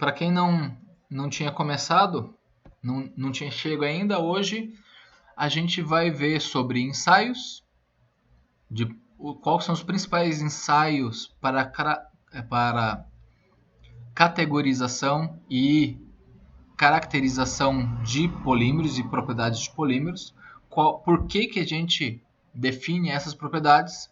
para quem não tinha começado, não tinha chego ainda, hoje a gente vai ver sobre ensaios, quais são os principais ensaios para categorização e caracterização de polímeros e propriedades de polímeros, por que a gente define essas propriedades,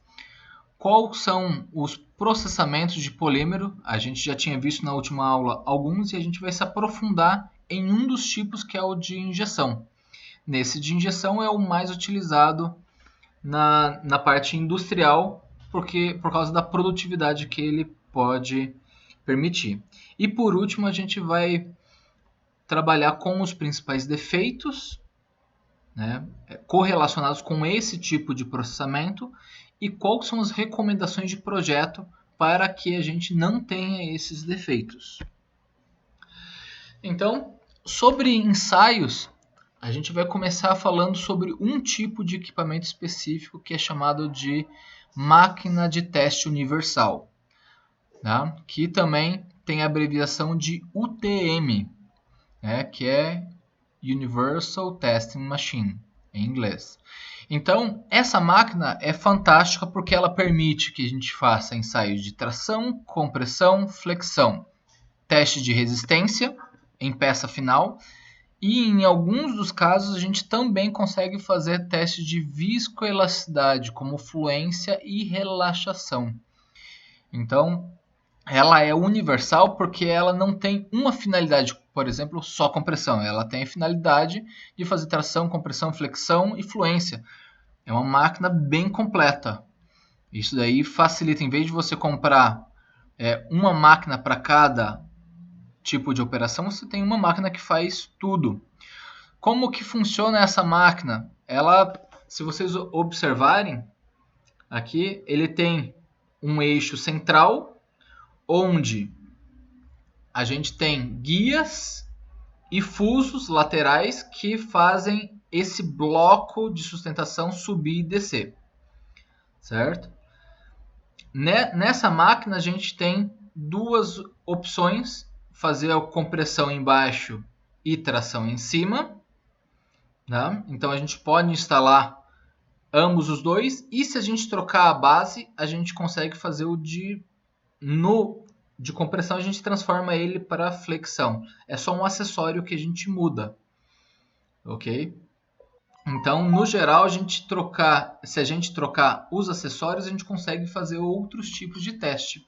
quais são os processamentos de polímero. A gente já tinha visto na última aula alguns e a gente vai se aprofundar em um dos tipos, que é o de injeção. Nesse de injeção é o mais utilizado na parte industrial, por causa da produtividade que ele pode permitir. E por último, a gente vai trabalhar com os principais defeitos, né, correlacionados com esse tipo de processamento, e quais são as recomendações de projeto para que a gente não tenha esses defeitos. Então, sobre ensaios, a gente vai começar falando sobre um tipo de equipamento específico que é chamado de máquina de teste universal, né? Que também tem a abreviação de UTM, né? Que é Universal Testing Machine, em inglês. Então, essa máquina é fantástica porque ela permite que a gente faça ensaios de tração, compressão, flexão, teste de resistência em peça final, e em alguns dos casos a gente também consegue fazer testes de viscoelasticidade, como fluência e relaxação. Então, ela é universal porque ela não tem uma finalidade, por exemplo, só compressão. Ela tem a finalidade de fazer tração, compressão, flexão e fluência. É uma máquina bem completa. Isso daí facilita, em vez de você comprar uma máquina para cada tipo de operação, você tem uma máquina que faz tudo. Como que funciona essa máquina? Ela, se vocês observarem, aqui ele tem um eixo central, onde a gente tem guias e fusos laterais que fazem esse bloco de sustentação subir e descer, certo? Nessa máquina a gente tem duas opções: fazer a compressão embaixo e tração em cima, né? Então a gente pode instalar ambos os dois, e se a gente trocar a base, a gente consegue fazer o de compressão, a gente transforma ele para flexão. É só um acessório que a gente muda, ok? Então, no geral, se a gente trocar os acessórios, a gente consegue fazer outros tipos de teste,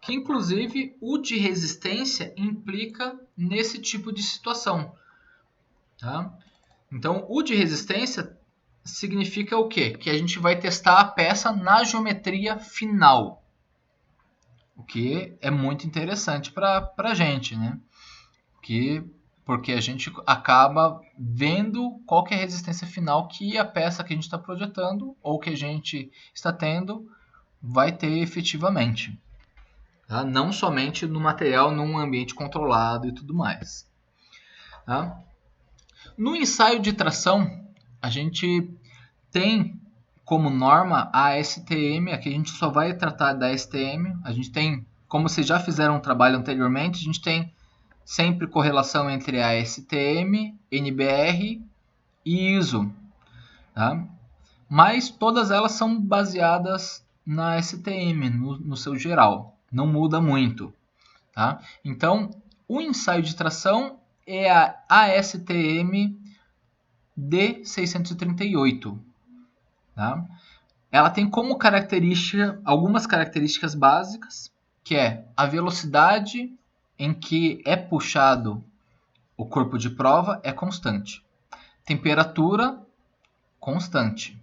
que inclusive o de resistência implica nesse tipo de situação, tá? Então, o de resistência significa o quê? Que a gente vai testar a peça na geometria final, o que é muito interessante para a gente, né? Porque a gente acaba vendo qual que é a resistência final que a peça que a gente está projetando ou que a gente está tendo vai ter efetivamente. Tá? Não somente no material, num ambiente controlado e tudo mais. Tá? No ensaio de tração, a gente tem como norma a STM. Aqui a gente só vai tratar da STM. A gente tem, como vocês já fizeram um trabalho anteriormente, a gente tem sempre correlação entre a STM, NBR e ISO. Tá? Mas todas elas são baseadas na STM, no seu geral. Não muda muito. Tá? Então, o ensaio de tração é a ASTM D638. Tá? Ela tem como característica algumas características básicas, que é a velocidade em que é puxado o corpo de prova é constante. Temperatura, constante.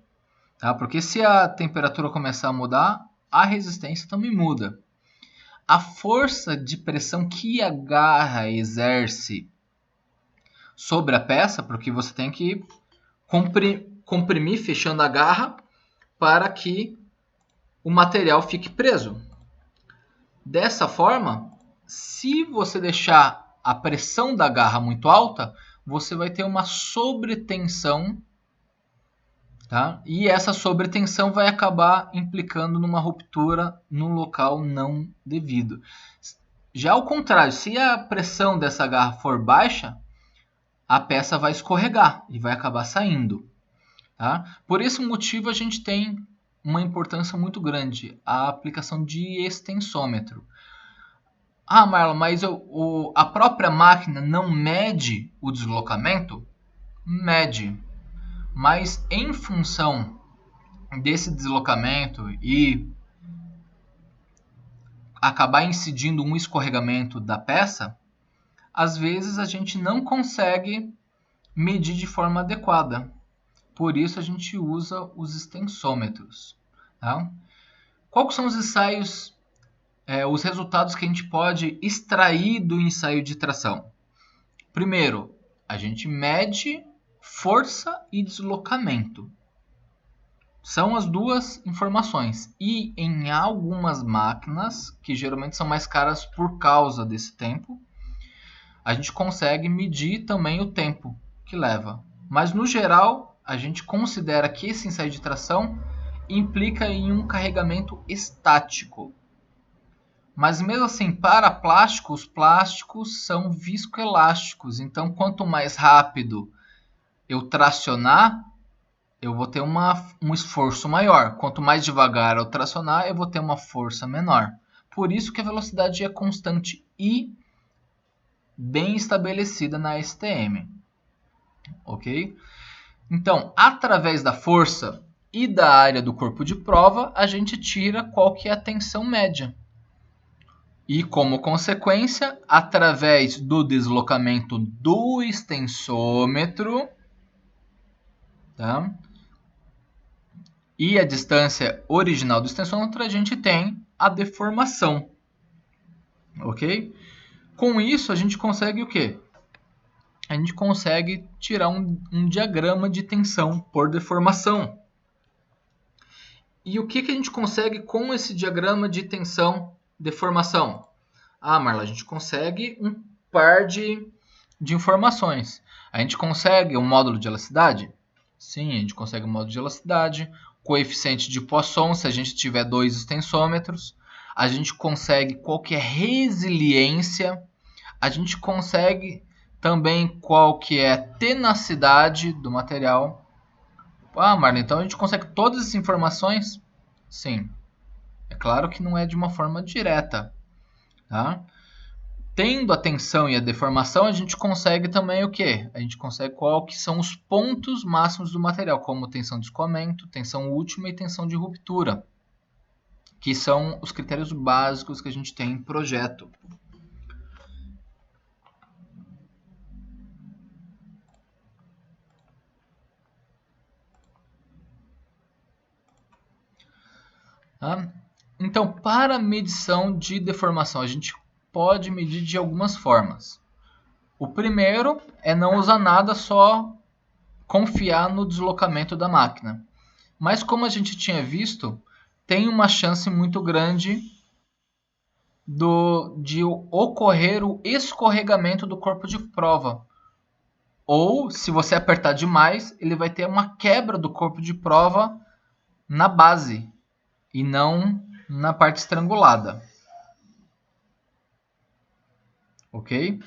Tá? Porque se a temperatura começar a mudar, a resistência também muda. A força de pressão que a garra exerce sobre a peça, porque você tem que comprimir fechando a garra para que o material fique preso. Dessa forma, se você deixar a pressão da garra muito alta, você vai ter uma sobretensão, tá? E essa sobretensão vai acabar implicando numa ruptura no local não devido. Já ao contrário, se a pressão dessa garra for baixa, a peça vai escorregar e vai acabar saindo. Tá? Por esse motivo, a gente tem uma importância muito grande, a aplicação de extensômetro. Ah, Marlon, mas a própria máquina não mede o deslocamento? Mede, mas em função desse deslocamento e acabar incidindo um escorregamento da peça, às vezes a gente não consegue medir de forma adequada. Por isso a gente usa os extensômetros. Tá? Quais são os ensaios, os resultados que a gente pode extrair do ensaio de tração? Primeiro, a gente mede força e deslocamento. São as duas informações. E em algumas máquinas, que geralmente são mais caras por causa desse tempo, a gente consegue medir também o tempo que leva. Mas no geral, a gente considera que esse ensaio de tração implica em um carregamento estático. Mas mesmo assim, para plásticos, os plásticos são viscoelásticos. Então, quanto mais rápido eu tracionar, eu vou ter um esforço maior. Quanto mais devagar eu tracionar, eu vou ter uma força menor. Por isso que a velocidade é constante e bem estabelecida na STM. Ok? Então, através da força e da área do corpo de prova, a gente tira qual que é a tensão média. E, como consequência, através do deslocamento do extensômetro, tá? E a distância original do extensômetro, a gente tem a deformação. Ok? Com isso, a gente consegue o quê? A gente consegue tirar um diagrama de tensão por deformação. E o que a gente consegue com esse diagrama de tensão deformação? Ah, Marla, a gente consegue um par de informações. A gente consegue um módulo de elasticidade? Sim, a gente consegue um módulo de elasticidade, coeficiente de Poisson, se a gente tiver 2 extensômetros. A gente consegue qual que é resiliência. A gente consegue também qual que é a tenacidade do material. Ah, Marla, então a gente consegue todas essas informações? Sim. É claro que não é de uma forma direta, tá? Tendo a tensão e a deformação, a gente consegue também o quê? A gente consegue qual que são os pontos máximos do material, como tensão de escoamento, tensão última e tensão de ruptura, que são os critérios básicos que a gente tem em projeto. Tá? Então, para medição de deformação, a gente pode medir de algumas formas. O primeiro é não usar nada, só confiar no deslocamento da máquina. Mas como a gente tinha visto, tem uma chance muito grande de ocorrer o escorregamento do corpo de prova. Ou, se você apertar demais, ele vai ter uma quebra do corpo de prova na base e não na parte estrangulada. Ok?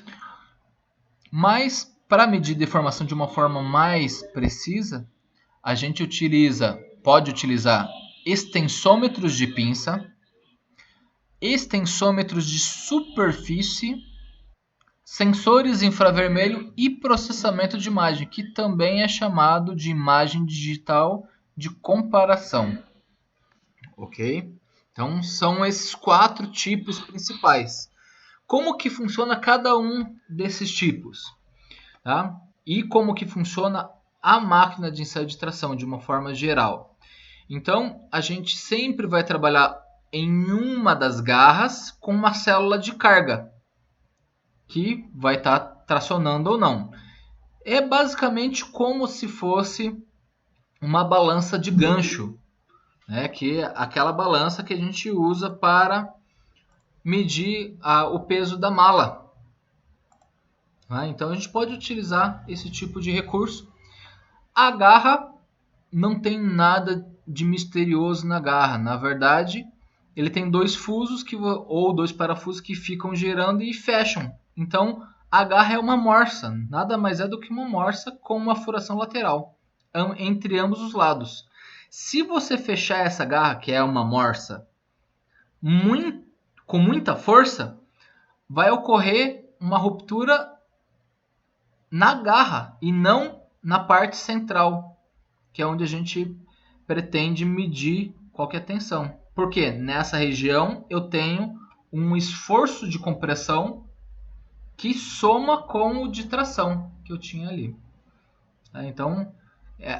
Mas, para medir deformação de uma forma mais precisa, a gente pode utilizar extensômetros de pinça, extensômetros de superfície, sensores infravermelho e processamento de imagem, que também é chamado de imagem digital de comparação. Ok? Então, são esses 4 tipos principais. Como que funciona cada um desses tipos? Tá? E como que funciona a máquina de ensaio de tração de uma forma geral? Então, a gente sempre vai trabalhar em uma das garras com uma célula de carga, que vai estar tracionando ou não. É basicamente como se fosse uma balança de gancho, né? Que é aquela balança que a gente usa para medir o peso da mala. Então a gente pode utilizar esse tipo de recurso. A garra não tem nada de misterioso na garra. Na verdade, ele tem dois fusos ou dois parafusos que ficam girando e fecham. Então, a garra é uma morsa, nada mais é do que uma morsa com uma furação lateral entre ambos os lados. Se você fechar essa garra, que é uma morsa, com muita força, vai ocorrer uma ruptura na garra e não na parte central, que é onde a gente pretende medir qual que é a tensão. Porque nessa região eu tenho um esforço de compressão que soma com o de tração que eu tinha ali. Então,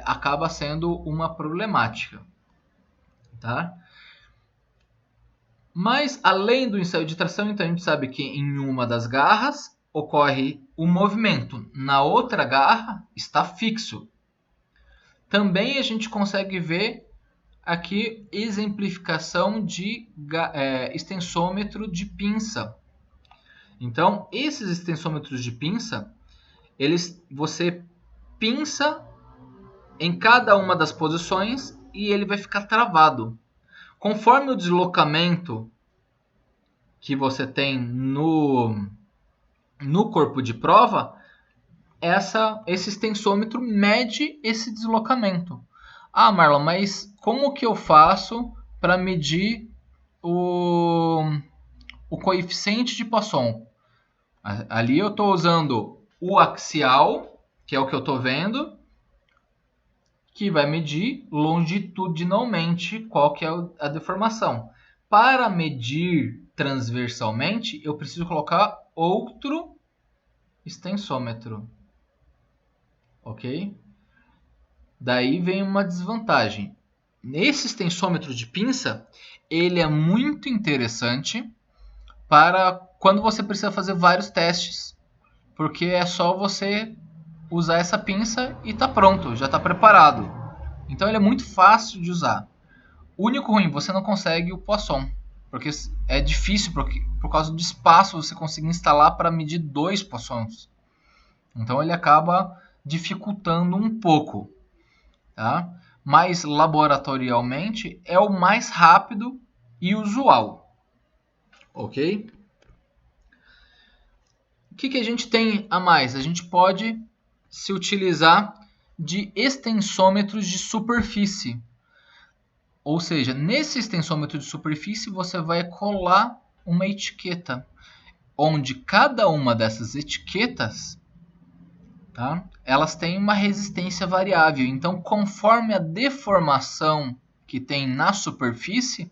acaba sendo uma problemática. Tá? Mas, além do ensaio de tração, então a gente sabe que em uma das garras ocorre o movimento, na outra garra está fixo. Também a gente consegue ver aqui exemplificação de extensômetro de pinça. Então, esses extensômetros de pinça, você pinça em cada uma das posições e ele vai ficar travado. Conforme o deslocamento que você tem no corpo de prova, esse extensômetro mede esse deslocamento. Ah, Marlon, mas como que eu faço para medir o coeficiente de Poisson? Ali eu estou usando o axial, que é o que eu estou vendo, que vai medir longitudinalmente qual que é a deformação. Para medir transversalmente, eu preciso colocar outro extensômetro. Ok? Daí vem uma desvantagem. Esse extensômetro de pinça, ele é muito interessante para quando você precisa fazer vários testes. Porque é só você usar essa pinça e está pronto, já está preparado. Então ele é muito fácil de usar. O único ruim, você não consegue o Poisson. Porque é difícil, por causa do espaço, você conseguir instalar para medir 2 Poissons. Então ele acaba dificultando um pouco. Tá? Mas laboratorialmente é o mais rápido e usual. Ok? O que a gente tem a mais? A gente pode se utilizar de extensômetros de superfície. Ou seja, nesse extensômetro de superfície você vai colar uma etiqueta, onde cada uma dessas etiquetas, tá, elas têm uma resistência variável. Então, conforme a deformação que tem na superfície,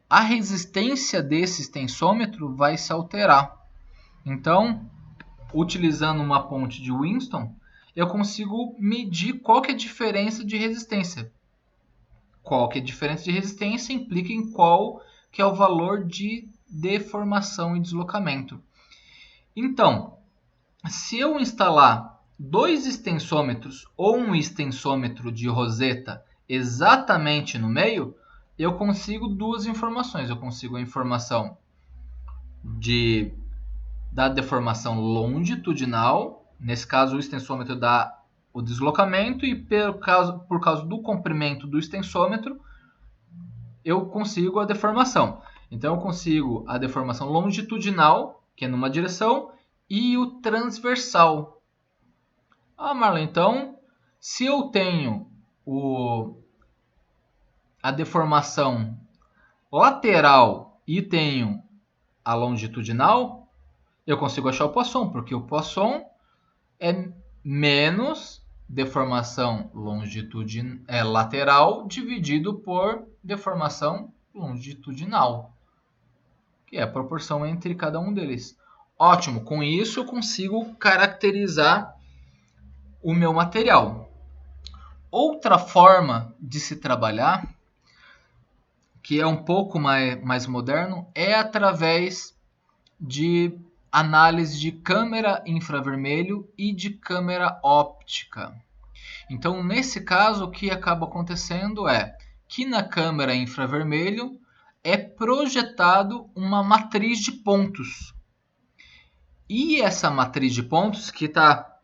a resistência desse extensômetro vai se alterar. Então, utilizando uma ponte de Winston, eu consigo medir qual que é a diferença de resistência. Qual que é a diferença de resistência implica em qual que é o valor de deformação e deslocamento. Então, se eu instalar 2 extensômetros ou um extensômetro de roseta exatamente no meio, eu consigo 2 informações. Eu consigo a informação da deformação longitudinal, nesse caso o extensômetro dá o deslocamento, e por causa do comprimento do extensômetro, eu consigo a deformação. Então eu consigo a deformação longitudinal, que é numa direção, e o transversal. Ah, Marlon, então se eu tenho a deformação lateral e tenho a longitudinal, eu consigo achar o Poisson, porque o Poisson é menos deformação lateral dividido por deformação longitudinal, que é a proporção entre cada um deles. Ótimo, com isso eu consigo caracterizar o meu material. Outra forma de se trabalhar, que é um pouco mais moderno, é através de análise de câmera infravermelho e de câmera óptica. Então, nesse caso, o que acaba acontecendo é que na câmera infravermelho é projetado uma matriz de pontos. E essa matriz de pontos, que está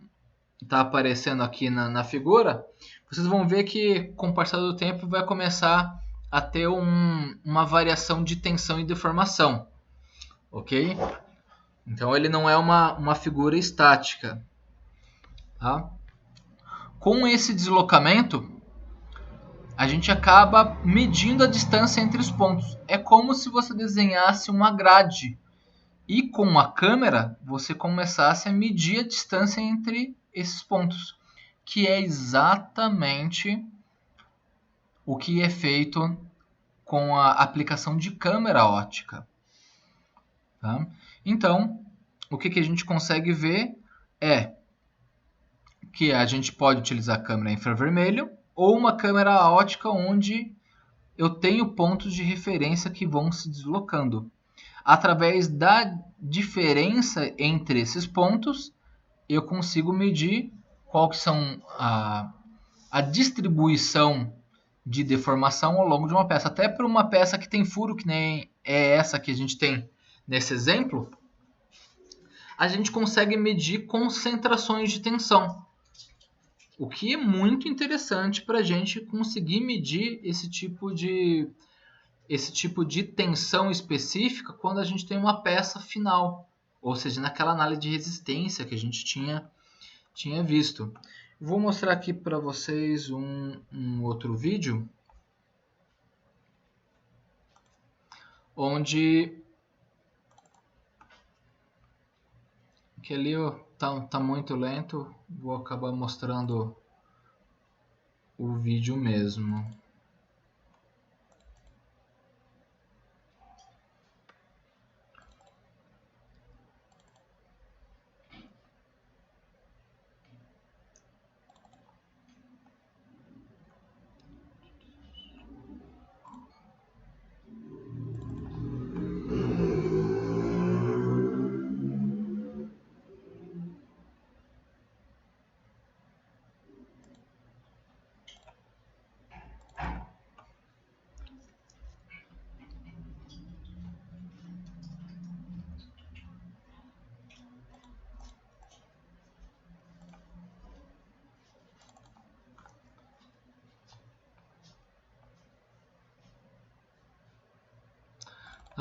aparecendo aqui na figura, vocês vão ver que com o passar do tempo vai começar a ter uma variação de tensão e deformação, ok? Então ele não é uma figura estática. Tá? Com esse deslocamento, a gente acaba medindo a distância entre os pontos. É como se você desenhasse uma grade e com a câmera você começasse a medir a distância entre esses pontos, que é exatamente o que é feito com a aplicação de câmera óptica. Tá? Então, o que a gente consegue ver é que a gente pode utilizar câmera infravermelho ou uma câmera óptica onde eu tenho pontos de referência que vão se deslocando. Através da diferença entre esses pontos, eu consigo medir qual que são a distribuição de deformação ao longo de uma peça. Até para uma peça que tem furo, que nem é essa que a gente tem nesse exemplo, a gente consegue medir concentrações de tensão. O que é muito interessante para a gente conseguir medir esse tipo de tensão específica quando a gente tem uma peça final, ou seja, naquela análise de resistência que a gente tinha visto. Vou mostrar aqui para vocês um outro vídeo onde que ali tá muito lento, vou acabar mostrando o vídeo mesmo.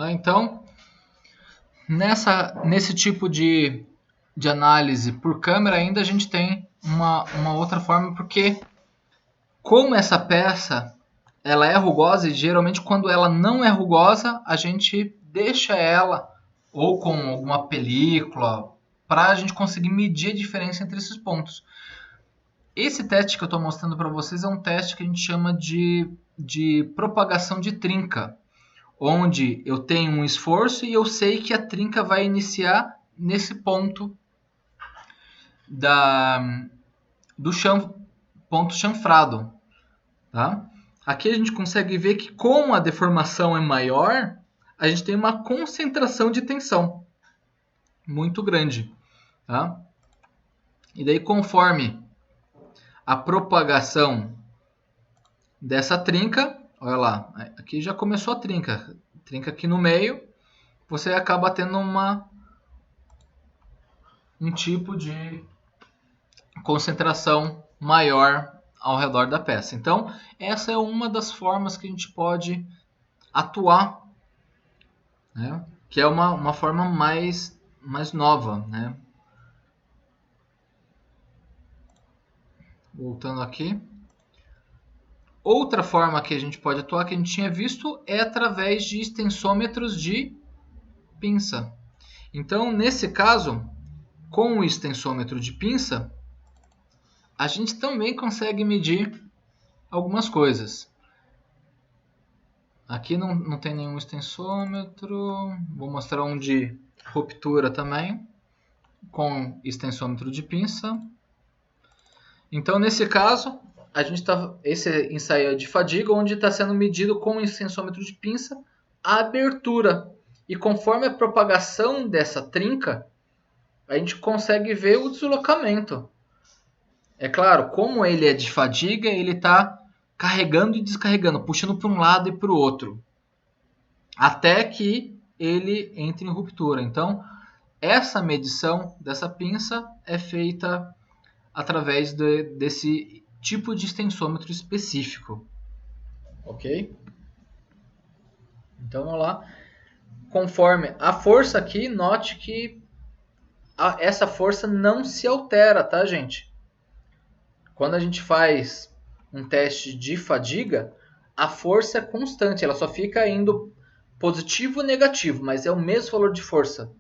Então, nesse tipo de análise por câmera, ainda a gente tem uma outra forma, porque como essa peça ela é rugosa, e geralmente quando ela não é rugosa, a gente deixa ela ou com alguma película para a gente conseguir medir a diferença entre esses pontos. Esse teste que eu estou mostrando para vocês é um teste que a gente chama de propagação de trinca, onde eu tenho um esforço e eu sei que a trinca vai iniciar nesse ponto do ponto chanfrado. Tá? Aqui a gente consegue ver que como a deformação é maior, a gente tem uma concentração de tensão muito grande. Tá? E daí conforme a propagação dessa trinca, olha lá, aqui já começou a trinca aqui no meio, você acaba tendo um tipo de concentração maior ao redor da peça. Então, essa é uma das formas que a gente pode atuar, né? Que é uma forma mais nova. Né? Voltando aqui. Outra forma que a gente pode atuar, que a gente tinha visto, é através de extensômetros de pinça. Então, nesse caso, com o extensômetro de pinça, a gente também consegue medir algumas coisas. Aqui não tem nenhum extensômetro. Vou mostrar um de ruptura também, com extensômetro de pinça. Então, nesse caso, esse ensaio é de fadiga, onde está sendo medido com o extensômetro de pinça a abertura. E conforme a propagação dessa trinca, a gente consegue ver o deslocamento. É claro, como ele é de fadiga, ele está carregando e descarregando, puxando para um lado e para o outro, até que ele entre em ruptura. Então, essa medição dessa pinça é feita através desse tipo de extensômetro específico. Ok? Então vamos lá. Conforme a força aqui, note que essa força não se altera, tá, gente? Quando a gente faz um teste de fadiga, a força é constante, ela só fica indo positivo ou negativo, mas é o mesmo valor de força.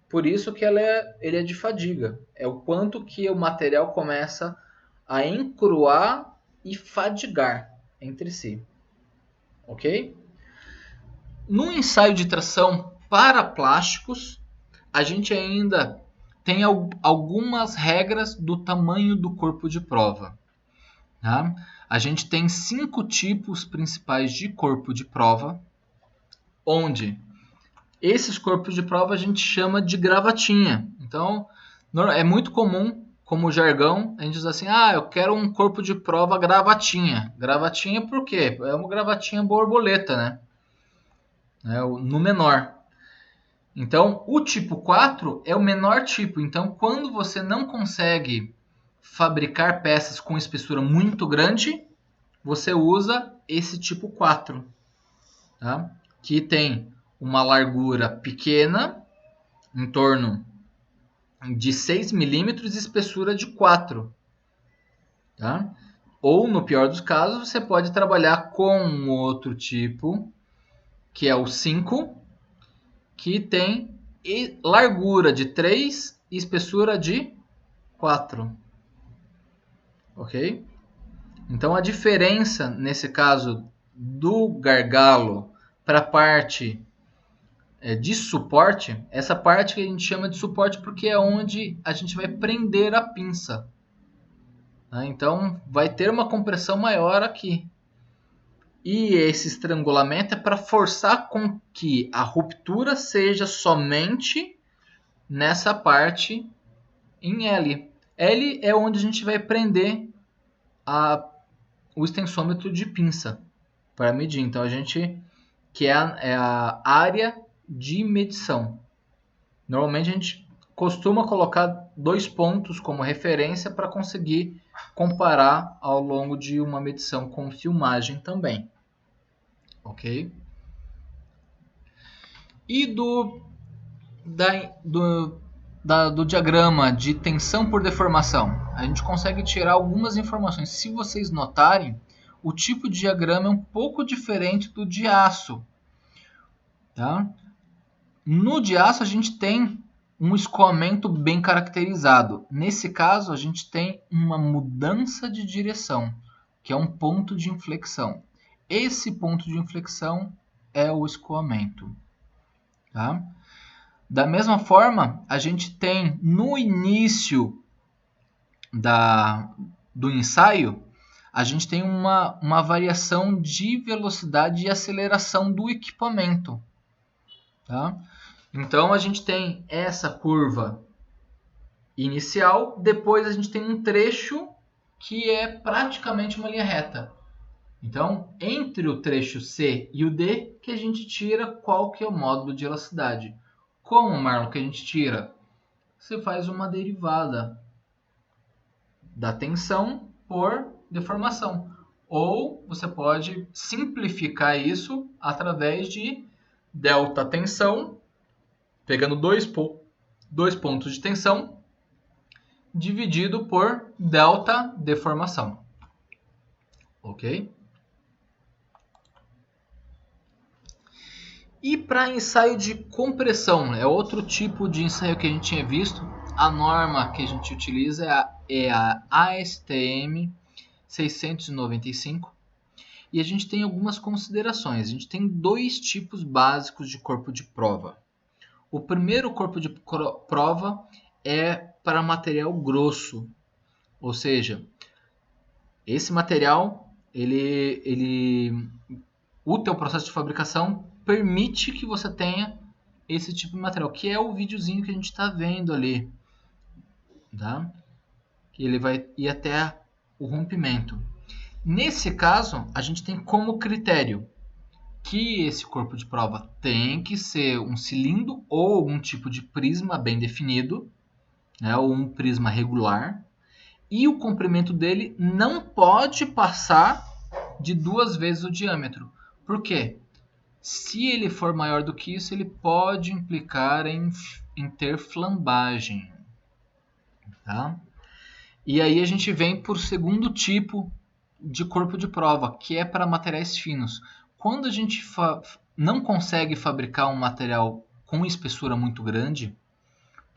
Por isso que ele é de fadiga. É o quanto que o material começa a encruar e fadigar entre si. Ok? No ensaio de tração para plásticos, a gente ainda tem algumas regras do tamanho do corpo de prova. Tá? A gente tem 5 tipos principais de corpo de prova, onde esses corpos de prova a gente chama de gravatinha. Então, é muito comum, como jargão, a gente diz assim, eu quero um corpo de prova gravatinha. Gravatinha por quê? É uma gravatinha borboleta, né? No menor. Então, o tipo 4 é o menor tipo. Então, quando você não consegue fabricar peças com espessura muito grande, você usa esse tipo 4, tá? Que tem uma largura pequena, em torno de 6 milímetros e espessura de 4. Tá? Ou, no pior dos casos, você pode trabalhar com um outro tipo, que é o 5, que tem largura de 3 e espessura de 4. Ok? Então a diferença, nesse caso, do gargalo para a parte de suporte, essa parte que a gente chama de suporte porque é onde a gente vai prender a pinça. Tá? Então vai ter uma compressão maior aqui. E esse estrangulamento é para forçar com que a ruptura seja somente nessa parte em L. L é onde a gente vai prender o extensômetro de pinça para medir. Então a gente que é a área de medição. Normalmente a gente costuma colocar 2 pontos como referência para conseguir comparar ao longo de uma medição com filmagem também. Ok? E do diagrama de tensão por deformação, a gente consegue tirar algumas informações. Se vocês notarem, o tipo de diagrama é um pouco diferente do de aço. Tá? No de aço a gente tem um escoamento bem caracterizado. Nesse caso a gente tem uma mudança de direção, que é um ponto de inflexão. Esse ponto de inflexão é o escoamento. Tá? Da mesma forma, a gente tem no início do ensaio, a gente tem uma variação de velocidade e aceleração do equipamento. Tá? Então a gente tem essa curva inicial, depois a gente tem um trecho que é praticamente uma linha reta. Então, entre o trecho C e o D, que a gente tira qual que é o módulo de elasticidade. Como, Marlon, que a gente tira? Você faz uma derivada da tensão por deformação. Ou você pode simplificar isso através de delta tensão, pegando dois pontos de tensão, dividido por delta deformação. Ok? E para ensaio de compressão, é outro tipo de ensaio que a gente tinha visto. A norma que a gente utiliza é a ASTM 695. E a gente tem algumas considerações. A gente tem 2 tipos básicos de corpo de prova. O primeiro corpo de prova é para material grosso. Ou seja, esse material, o teu processo de fabricação permite que você tenha esse tipo de material, que é o videozinho que a gente está vendo ali, tá? Que ele vai ir até o rompimento. Nesse caso, a gente tem como critério que esse corpo de prova tem que ser um cilindro ou algum tipo de prisma bem definido, né, ou um prisma regular, e o comprimento dele não pode passar de 2 vezes o diâmetro. Por quê? Se ele for maior do que isso, ele pode implicar em ter flambagem. Tá? E aí a gente vem por segundo tipo de corpo de prova, que é para materiais finos. Quando a gente não consegue fabricar um material com espessura muito grande,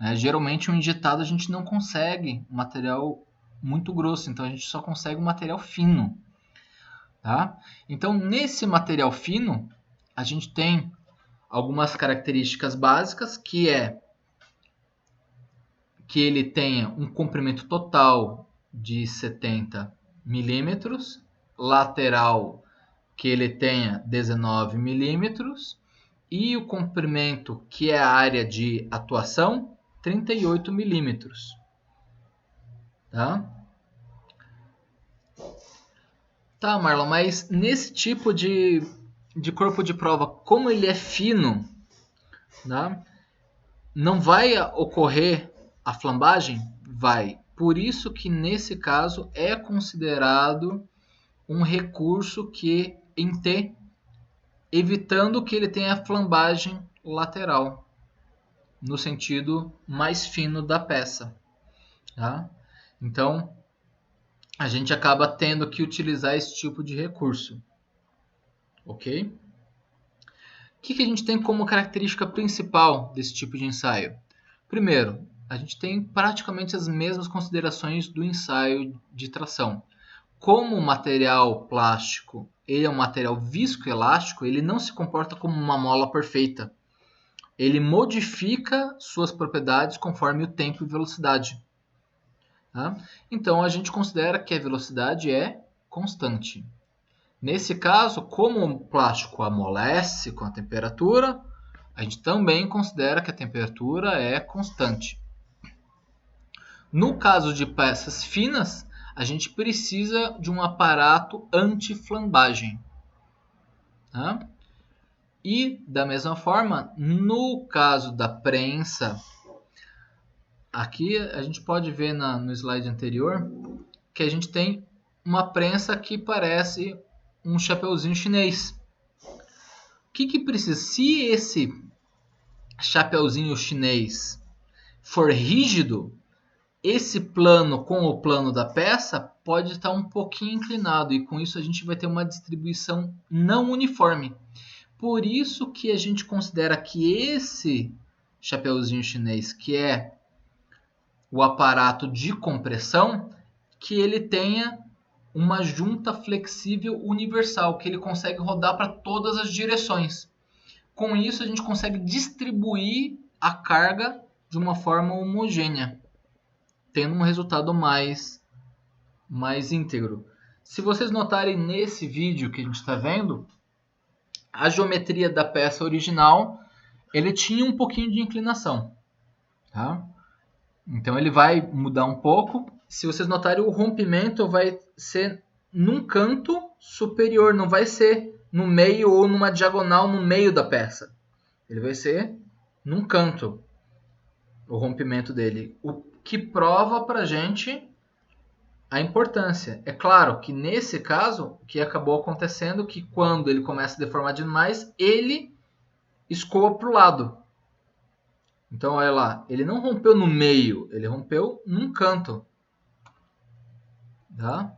né, geralmente um injetado a gente não consegue um material muito grosso, então a gente só consegue um material fino. Tá? Então, nesse material fino, a gente tem algumas características básicas, que é que ele tenha um comprimento total de 70 milímetros, lateral que ele tenha 19 milímetros e o comprimento, que é a área de atuação, 38 milímetros. Tá? Tá, Marlon, mas nesse tipo de corpo de prova, como ele é fino, né, não vai ocorrer a flambagem? Vai. Por isso que nesse caso é considerado um recurso que em T, evitando que ele tenha flambagem lateral, no sentido mais fino da peça. Tá? Então, a gente acaba tendo que utilizar esse tipo de recurso. Ok? O que a gente tem como característica principal desse tipo de ensaio? Primeiro, a gente tem praticamente as mesmas considerações do ensaio de tração. Como o material plástico ele é um material viscoelástico, ele não se comporta como uma mola perfeita. Ele modifica suas propriedades conforme o tempo e velocidade. Tá? Então, a gente considera que a velocidade é constante. Nesse caso, como o plástico amolece com a temperatura, a gente também considera que a temperatura é constante. No caso de peças finas, a gente precisa de um aparato anti-flambagem. Tá? E, da mesma forma, no caso da prensa, aqui a gente pode ver no slide anterior que a gente tem uma prensa que parece um chapeuzinho chinês. O que precisa? Se esse chapeuzinho chinês for rígido, esse plano com o plano da peça pode estar um pouquinho inclinado e com isso a gente vai ter uma distribuição não uniforme. Por isso que a gente considera que esse chapeuzinho chinês, que é o aparato de compressão, que ele tenha uma junta flexível universal, que ele consegue rodar para todas as direções. Com isso, a gente consegue distribuir a carga de uma forma homogênea, tendo um resultado mais íntegro. Se vocês notarem nesse vídeo que a gente está vendo, a geometria da peça original ele tinha um pouquinho de inclinação. Tá? Então ele vai mudar um pouco. Se vocês notarem, o rompimento vai ser num canto superior, não vai ser no meio ou numa diagonal no meio da peça. Ele vai ser num canto, o rompimento dele. O que prova para a gente a importância. É claro que nesse caso, o que acabou acontecendo é que quando ele começa a deformar demais, ele escoa para o lado. Então, olha lá, ele não rompeu no meio, ele rompeu num canto. Tá?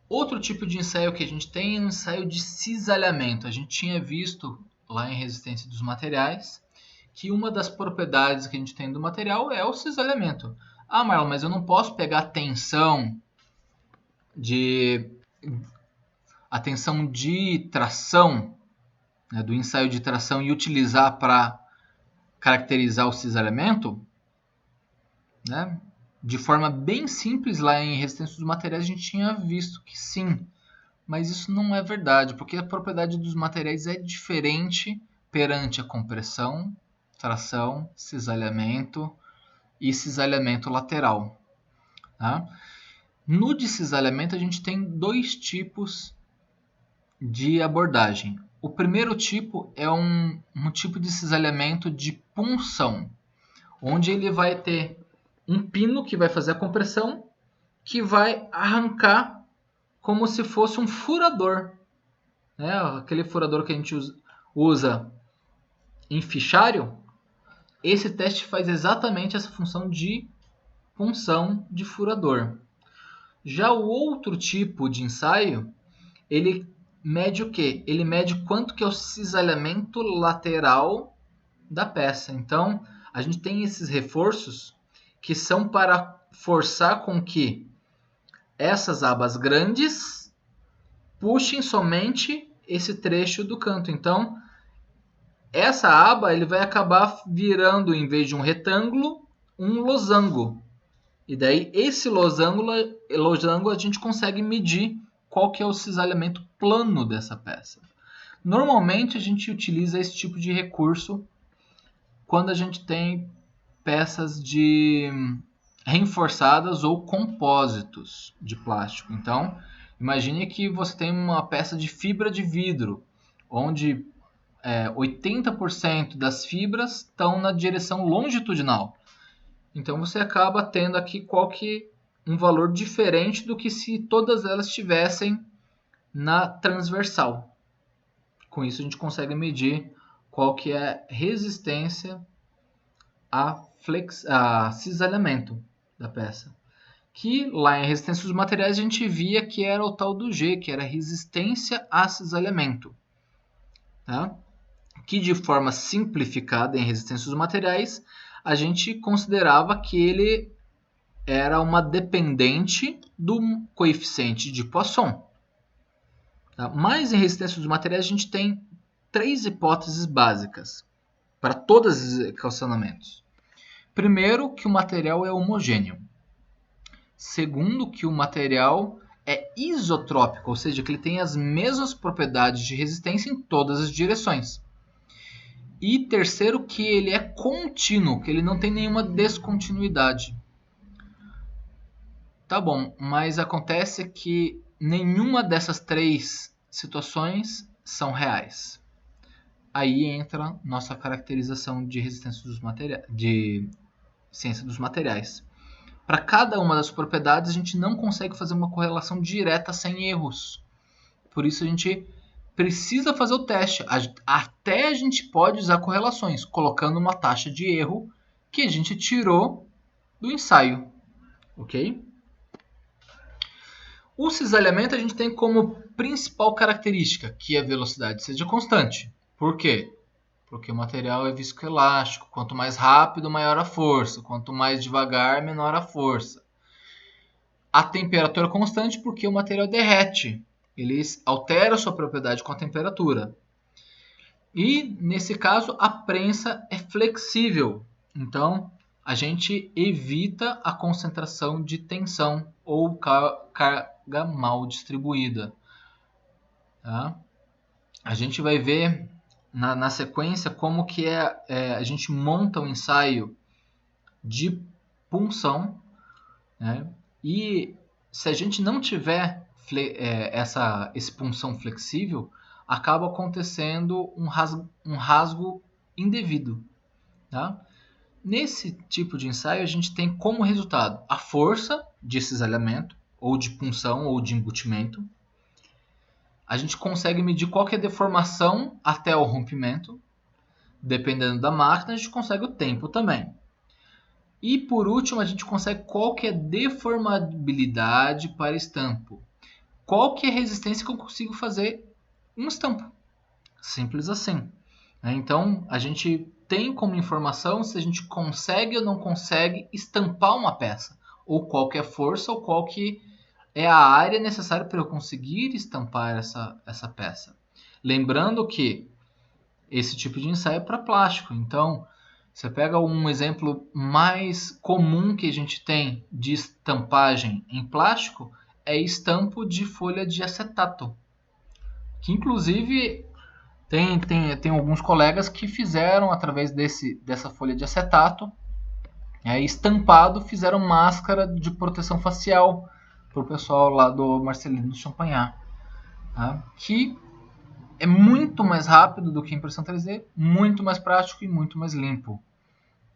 Outro tipo de ensaio que a gente tem é um ensaio de cisalhamento. A gente tinha visto lá em resistência dos materiais que uma das propriedades que a gente tem do material é o cisalhamento. Ah, Marlon, mas eu não posso pegar a tensão de tração, né, do ensaio de tração e utilizar para caracterizar o cisalhamento, né? De forma bem simples lá em resistência dos materiais a gente tinha visto que sim, mas isso não é verdade, porque a propriedade dos materiais é diferente perante a compressão, tração, cisalhamento e cisalhamento lateral. Tá? No de cisalhamento a gente tem dois tipos de abordagem. O primeiro tipo é um tipo de cisalhamento de punção, onde ele vai ter um pino que vai fazer a compressão, que vai arrancar como se fosse um furador né? Aquele furador que a gente usa em fichário, esse teste faz exatamente essa função de punção de furador. Já o outro tipo de ensaio, ele mede o quê? Ele mede quanto que é o cisalhamento lateral da peça. Então, a gente tem esses reforços que são para forçar com que essas abas grandes puxem somente esse trecho do canto. Então, essa aba ele vai acabar virando, em vez de um retângulo, um losango. E daí, esse losango a gente consegue medir qual que é o cisalhamento plano dessa peça. Normalmente, a gente utiliza esse tipo de recurso quando a gente tem peças de reforçadas ou compósitos de plástico. Então, imagine que você tem uma peça de fibra de vidro, onde 80% das fibras estão na direção longitudinal. Então você acaba tendo aqui um valor diferente do que se todas elas estivessem na transversal. Com isso a gente consegue medir qual que é a resistência a cisalhamento da peça. Que lá em resistência dos materiais a gente via que era o tal do G, que era resistência a cisalhamento. Tá? Que de forma simplificada em resistência dos materiais, a gente considerava que ele era uma dependente do coeficiente de Poisson. Tá? Mas em resistência dos materiais a gente tem 3 hipóteses básicas para todos os equacionamentos. Primeiro, que o material é homogêneo. Segundo, que o material é isotrópico, ou seja, que ele tem as mesmas propriedades de resistência em todas as direções. E terceiro, que ele é contínuo, que ele não tem nenhuma descontinuidade. Tá bom, mas acontece que nenhuma dessas 3 situações são reais. Aí entra nossa caracterização de resistência dos materiais, de ciência dos materiais. Para cada uma das propriedades, a gente não consegue fazer uma correlação direta sem erros. Por isso a gente precisa fazer o teste. Até a gente pode usar correlações, colocando uma taxa de erro que a gente tirou do ensaio. Ok? O cisalhamento a gente tem como principal característica que a velocidade seja constante. Por quê? Porque o material é viscoelástico. Quanto mais rápido, maior a força. Quanto mais devagar, menor a força. A temperatura é constante porque o material derrete. Ele altera sua propriedade com a temperatura. E, nesse caso, a prensa é flexível. Então, a gente evita a concentração de tensão ou carga mal distribuída. Tá? A gente vai ver na sequência como que a gente monta um ensaio de punção, né? E se a gente não tiver esse punção flexível, acaba acontecendo um rasgo indevido. Tá? Nesse tipo de ensaio, a gente tem como resultado a força de cisalhamento, ou de punção, ou de embutimento. A gente consegue medir qual que é a deformação até o rompimento. Dependendo da máquina, a gente consegue o tempo também. E por último, a gente consegue qual que é a deformabilidade para estampo. Qual que é a resistência que eu consigo fazer um estampo. Simples assim. Então, a gente tem como informação se a gente consegue ou não consegue estampar uma peça. Ou qual que é a força, ou qual que é a área necessária para eu conseguir estampar essa peça. Lembrando que esse tipo de ensaio é para plástico. Então, você pega um exemplo mais comum que a gente tem de estampagem em plástico, é estampo de folha de acetato. Que inclusive tem alguns colegas que fizeram, através dessa folha de acetato, estampado, fizeram máscara de proteção facial para o pessoal lá do Marcelino Champagnat. Tá? Que é muito mais rápido do que a impressão 3D, muito mais prático e muito mais limpo.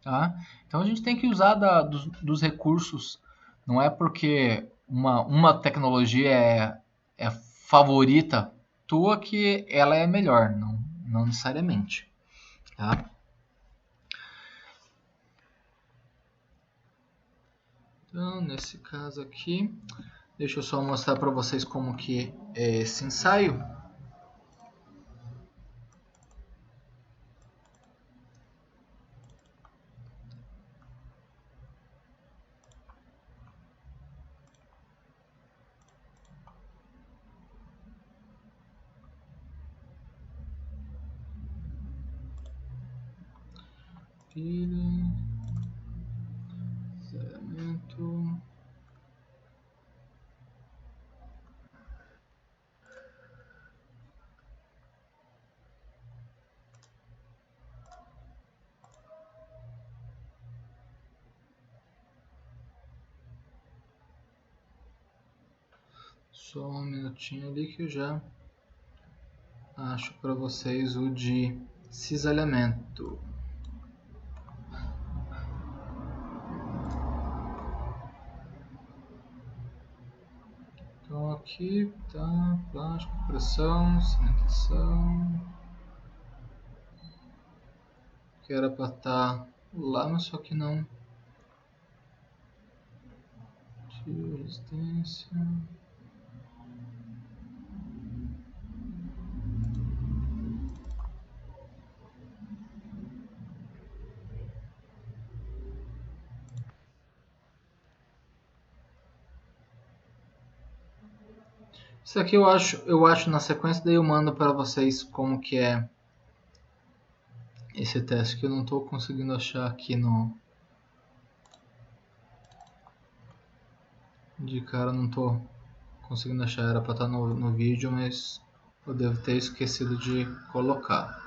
Tá? Então a gente tem que usar dos recursos. Não é porque uma tecnologia é favorita toa que ela é melhor, não necessariamente. Tá? Então, nesse caso aqui, deixa eu só mostrar para vocês como que é esse ensaio. Zeramiento. Só um minutinho ali que eu já acho para vocês o de cisalhamento. Então aqui tá plástico, pressão, cimentação. Que era para estar lá, mas só que não. Resistência. Isso aqui eu acho na sequência, daí eu mando para vocês como que é esse teste que eu não estou conseguindo achar aqui no de cara, não estou conseguindo achar, era para estar no vídeo, mas eu devo ter esquecido de colocar.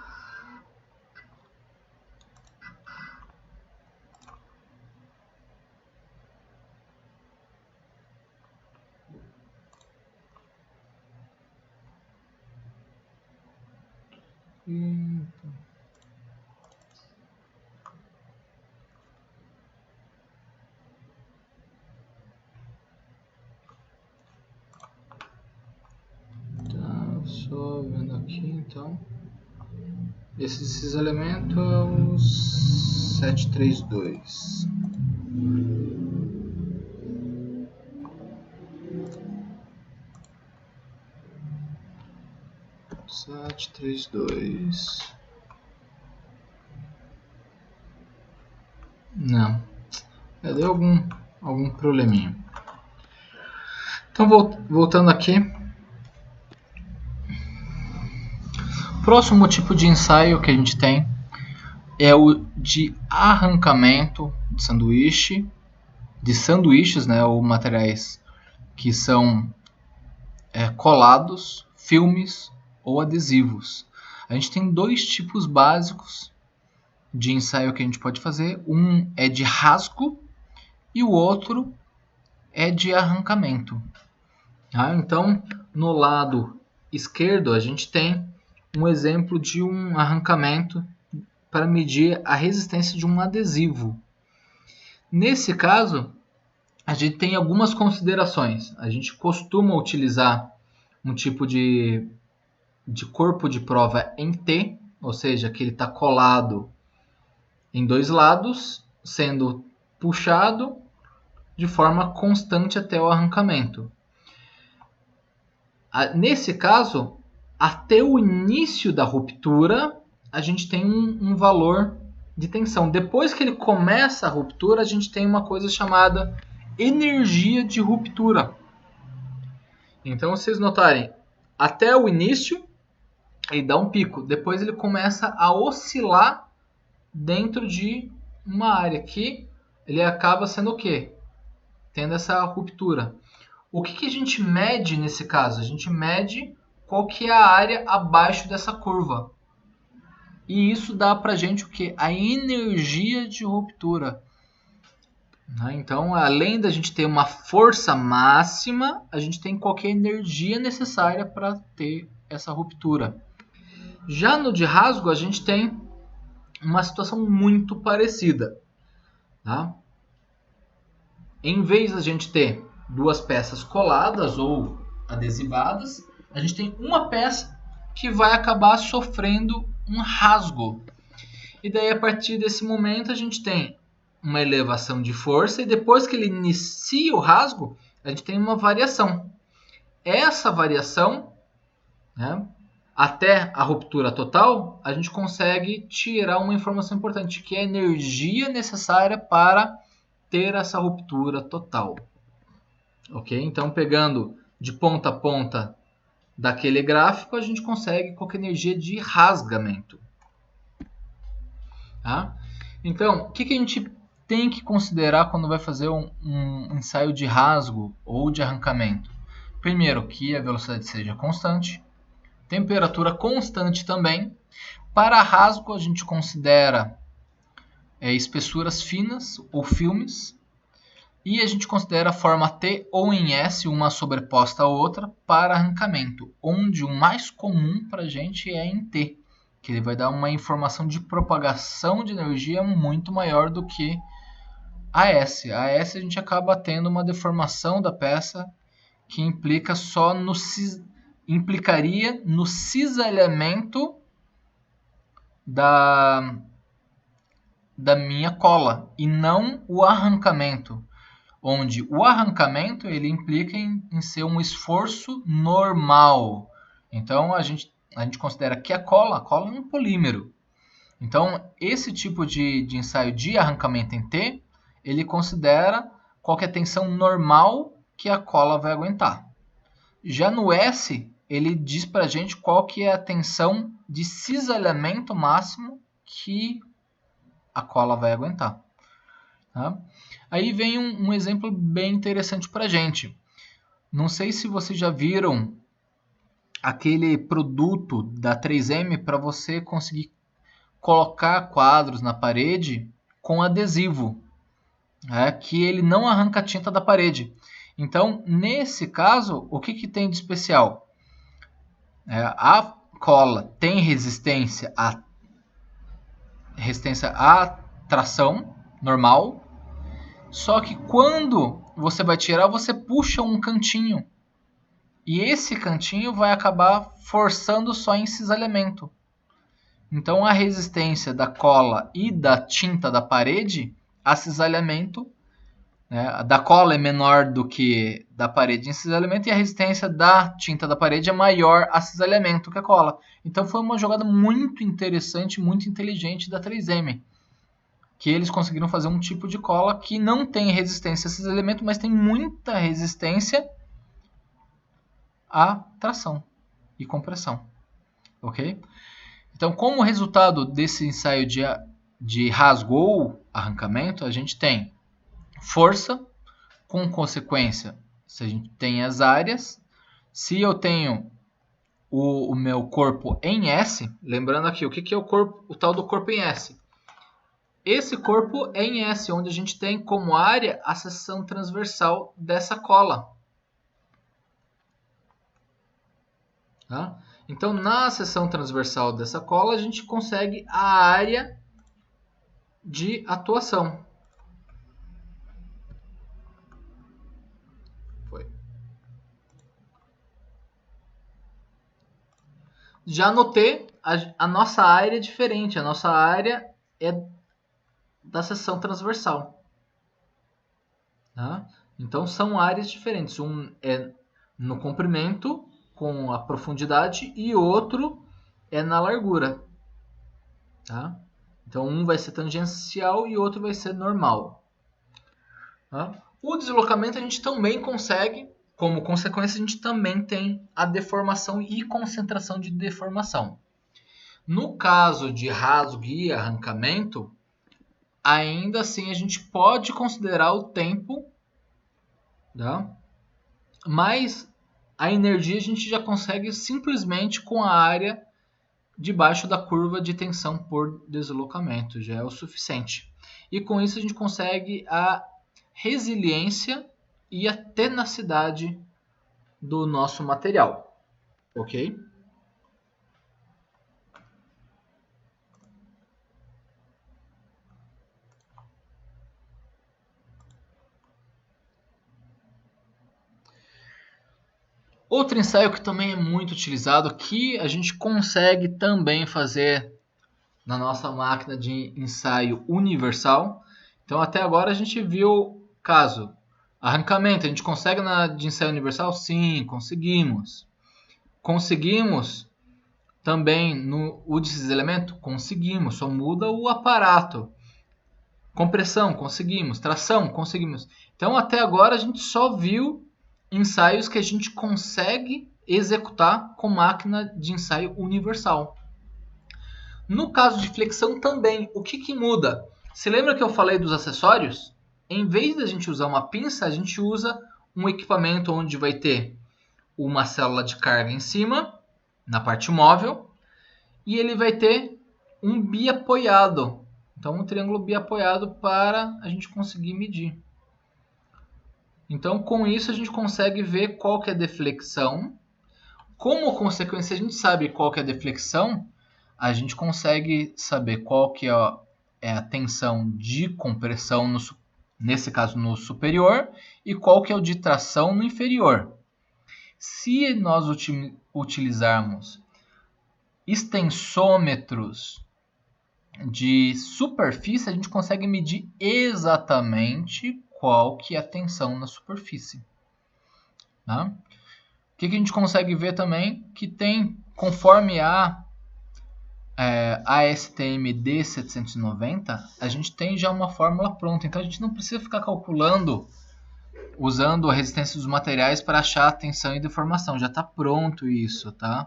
Só vendo aqui então. Esse cisalhamento é o 732. Não. Deu algum probleminha. Então voltando aqui. Próximo tipo de ensaio que a gente tem é o de arrancamento de sanduíches, né, ou materiais que são colados, filmes ou adesivos. A gente tem dois tipos básicos de ensaio que a gente pode fazer. Um é de rasgo e o outro é de arrancamento. Tá? Então, no lado esquerdo, a gente tem um exemplo de um arrancamento para medir a resistência de um adesivo. Nesse caso, a gente tem algumas considerações. A gente costuma utilizar um tipo de corpo de prova em T, ou seja, que ele está colado em dois lados, sendo puxado de forma constante até o arrancamento. Nesse caso, até o início da ruptura, a gente tem um valor de tensão. Depois que ele começa a ruptura, a gente tem uma coisa chamada energia de ruptura. Então, vocês notarem, até o início, ele dá um pico. Depois ele começa a oscilar dentro de uma área que ele acaba sendo o quê? Tendo essa ruptura. O que a gente mede nesse caso? A gente mede qual que é a área abaixo dessa curva. E isso dá pra gente o quê? A energia de ruptura. Então, além da gente ter uma força máxima, a gente tem qualquer energia necessária para ter essa ruptura. Já no de rasgo, a gente tem uma situação muito parecida. Tá? Em vez de a gente ter duas peças coladas ou adesivadas, a gente tem uma peça que vai acabar sofrendo um rasgo. E daí, a partir desse momento, a gente tem uma elevação de força e depois que ele inicia o rasgo, a gente tem uma variação. Essa variação, né, até a ruptura total, a gente consegue tirar uma informação importante, que é a energia necessária para ter essa ruptura total. Ok? Então, pegando de ponta a ponta daquele gráfico, a gente consegue qualquer energia de rasgamento. Tá? Então, o que a gente tem que considerar quando vai fazer um ensaio de rasgo ou de arrancamento? Primeiro, que a velocidade seja constante, temperatura constante também. Para rasgo, a gente considera espessuras finas ou filmes, e a gente considera a forma T ou em S, uma sobreposta à outra, para arrancamento, onde o mais comum para a gente é em T, que ele vai dar uma informação de propagação de energia muito maior do que a S. A S a gente acaba tendo uma deformação da peça que implicaria no cisalhamento da minha cola e não o arrancamento, onde o arrancamento ele implica em ser um esforço normal. Então a gente considera que a cola é um polímero. Então esse tipo de ensaio de arrancamento em T, ele considera qualquer tensão normal que a cola vai aguentar. Já no S, ele diz para a gente qual que é a tensão de cisalhamento máximo que a cola vai aguentar. Tá? Aí vem um exemplo bem interessante para a gente. Não sei se vocês já viram aquele produto da 3M para você conseguir colocar quadros na parede com adesivo, que ele não arranca a tinta da parede. Então, nesse caso, o que tem de especial? A cola tem resistência à tração normal, só que quando você vai tirar, você puxa um cantinho. E esse cantinho vai acabar forçando só em cisalhamento. Então a resistência da cola e da tinta da parede a cisalhamento, né, da cola é menor do que da parede em cisalhamento, e a resistência da tinta da parede é maior a cisalhamento que a cola. Então foi uma jogada muito interessante, muito inteligente da 3M. Que eles conseguiram fazer um tipo de cola que não tem resistência a esses elementos, mas tem muita resistência à tração e compressão. Ok? Então, como resultado desse ensaio de rasgo ou arrancamento, a gente tem força, com consequência, se a gente tem as áreas. Se eu tenho o meu corpo em S, lembrando aqui, o que é o tal do corpo em S? Esse corpo é em S, onde a gente tem como área a seção transversal dessa cola. Tá? Então, na seção transversal dessa cola, a gente consegue a área de atuação. Foi. Já no T, a nossa área é diferente. A nossa área é da seção transversal. Tá? Então, são áreas diferentes. Um é no comprimento, com a profundidade, e outro é na largura. Tá? Então, um vai ser tangencial e outro vai ser normal. Tá? O deslocamento a gente também consegue, como consequência, a gente também tem a deformação e concentração de deformação. No caso de rasgo e arrancamento, ainda assim a gente pode considerar o tempo, tá? Mas a energia a gente já consegue simplesmente com a área debaixo da curva de tensão por deslocamento, já é o suficiente. E com isso a gente consegue a resiliência e a tenacidade do nosso material, ok? Outro ensaio que também é muito utilizado, que a gente consegue também fazer na nossa máquina de ensaio universal. Então até agora a gente viu caso arrancamento, a gente consegue na de ensaio universal? Sim, conseguimos. Conseguimos também no desses elementos? Conseguimos, só muda o aparato. Compressão, conseguimos. Tração, conseguimos. Então até agora a gente só viu ensaios que a gente consegue executar com máquina de ensaio universal. No caso de flexão também, o que muda? Se lembra que eu falei dos acessórios? Em vez da gente usar uma pinça, a gente usa um equipamento onde vai ter uma célula de carga em cima, na parte móvel, e ele vai ter um biapoiado. Então, um triângulo biapoiado para a gente conseguir medir. Então, com isso, a gente consegue ver qual que é a deflexão. Como consequência, a gente sabe qual que é a deflexão, a gente consegue saber qual que é a tensão de compressão, nesse caso no superior, e qual que é o de tração no inferior. Se nós utilizarmos extensômetros de superfície, a gente consegue medir exatamente qual que é a tensão na superfície. Tá? O que a gente consegue ver também? Que tem, conforme a ASTM D790, a gente tem já uma fórmula pronta. Então a gente não precisa ficar calculando usando a resistência dos materiais para achar a tensão e deformação. Já está pronto isso, tá?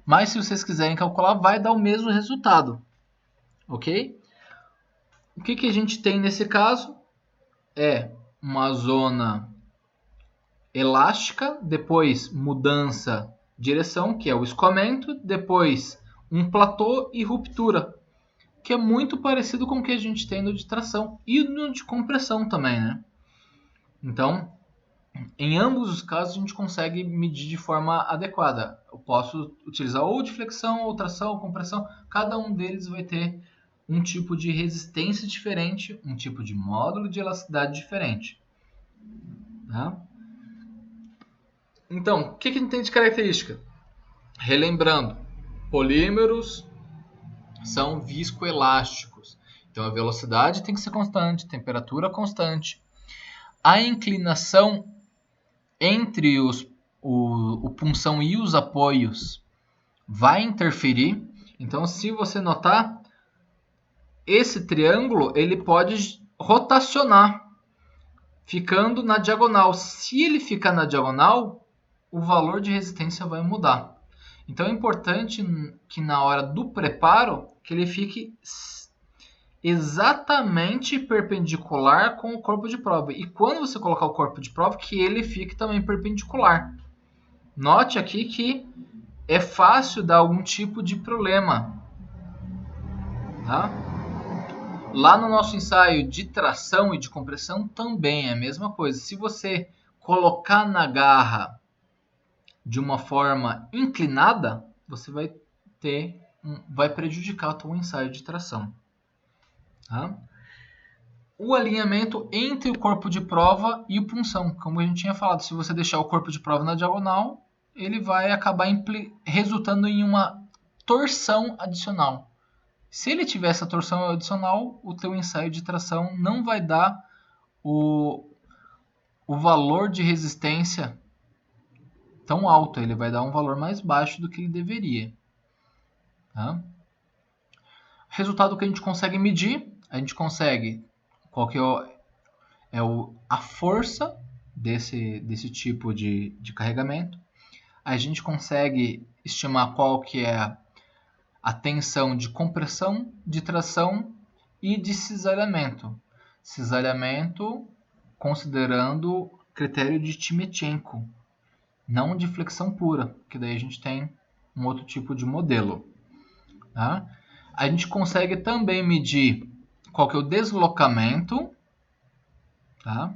Mas se vocês quiserem calcular, vai dar o mesmo resultado. Ok? O que a gente tem nesse caso? É uma zona elástica, depois mudança de direção, que é o escoamento, depois um platô e ruptura, que é muito parecido com o que a gente tem no de tração e no de compressão também, né? Então, em ambos os casos a gente consegue medir de forma adequada. Eu posso utilizar ou de flexão, ou tração, ou compressão. Cada um deles vai ter um tipo de resistência diferente, um tipo de módulo de elasticidade diferente. Tá? Então, o que a gente tem de característica? Relembrando, polímeros são viscoelásticos. Então a velocidade tem que ser constante, temperatura constante. A inclinação entre o punção e os apoios vai interferir. Então, se você notar, esse triângulo ele pode rotacionar, ficando na diagonal. Se ele ficar na diagonal, o valor de resistência vai mudar. Então é importante que na hora do preparo que ele fique exatamente perpendicular com o corpo de prova. E quando você colocar o corpo de prova, que ele fique também perpendicular. Note aqui que é fácil dar algum tipo de problema. Tá? Lá no nosso ensaio de tração e de compressão também é a mesma coisa. Se você colocar na garra de uma forma inclinada, você vai prejudicar o seu ensaio de tração. Tá? O alinhamento entre o corpo de prova e o punção. Como a gente tinha falado, se você deixar o corpo de prova na diagonal, ele vai acabar resultando em uma torção adicional. Se ele tiver essa torção adicional, o teu ensaio de tração não vai dar o valor de resistência tão alto. Ele vai dar um valor mais baixo do que ele deveria. Tá? Resultado que a gente consegue medir, a gente consegue qual que a força desse tipo de carregamento. A gente consegue estimar qual que é a tensão de compressão, de tração e de cisalhamento. Cisalhamento considerando critério de Timchenko, não de flexão pura, que daí a gente tem um outro tipo de modelo. Tá? A gente consegue também medir qual que é o deslocamento, tá?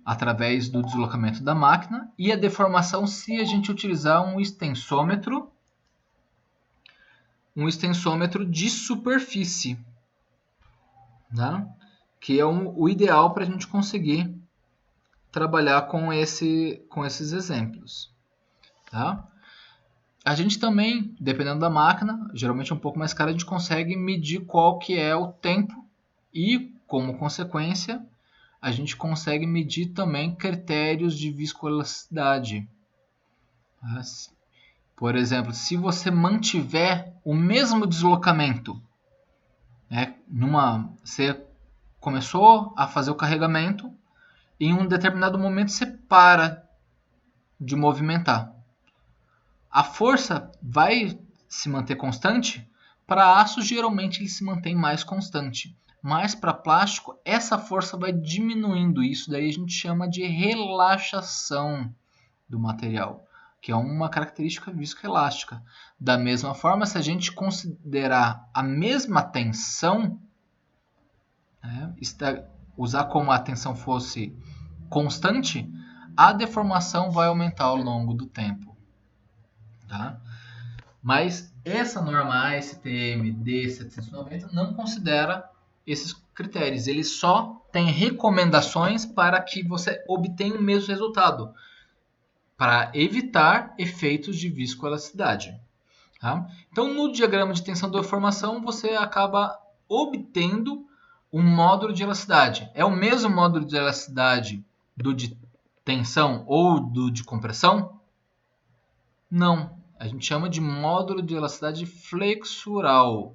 Através do deslocamento da máquina, e a deformação se a gente utilizar um extensômetro de superfície, tá? Que é o ideal para a gente conseguir trabalhar com esses exemplos. Tá? A gente também, dependendo da máquina, geralmente é um pouco mais cara, a gente consegue medir qual que é o tempo e, como consequência, a gente consegue medir também critérios de viscoelasticidade. Por exemplo, se você mantiver o mesmo deslocamento, né, você começou a fazer o carregamento, e em um determinado momento você para de movimentar. A força vai se manter constante. Para aço, geralmente ele se mantém mais constante. Mas para plástico, essa força vai diminuindo. Isso daí a gente chama de relaxação do material, que é uma característica viscoelástica. Da mesma forma, se a gente considerar a mesma tensão, né, usar como a tensão fosse constante, a deformação vai aumentar ao longo do tempo. Tá? Mas essa norma ASTM D790 não considera esses critérios. Ele só tem recomendações para que você obtenha o mesmo resultado, para evitar efeitos de viscoelasticidade. Tá? Então, no diagrama de tensão da deformação, você acaba obtendo um módulo de elasticidade. É o mesmo módulo de elasticidade do de tensão ou do de compressão? Não. A gente chama de módulo de elasticidade flexural,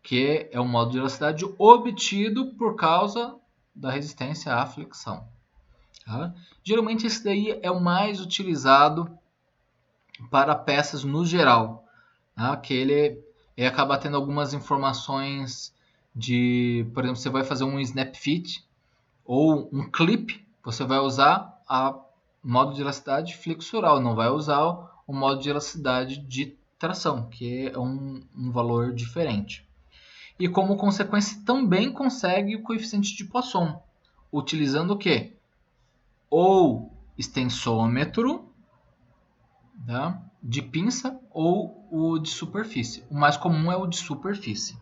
que é o módulo de elasticidade obtido por causa da resistência à flexão. Tá? Geralmente esse daí é o mais utilizado para peças no geral, tá? Que ele acaba tendo algumas informações de, por exemplo, você vai fazer um snap fit ou um clip, você vai usar a modo de elasticidade flexural, não vai usar o modo de elasticidade de tração, que é um valor diferente. E como consequência também consegue o coeficiente de Poisson, utilizando o quê? Ou extensômetro, tá? De pinça ou o de superfície. O mais comum é o de superfície.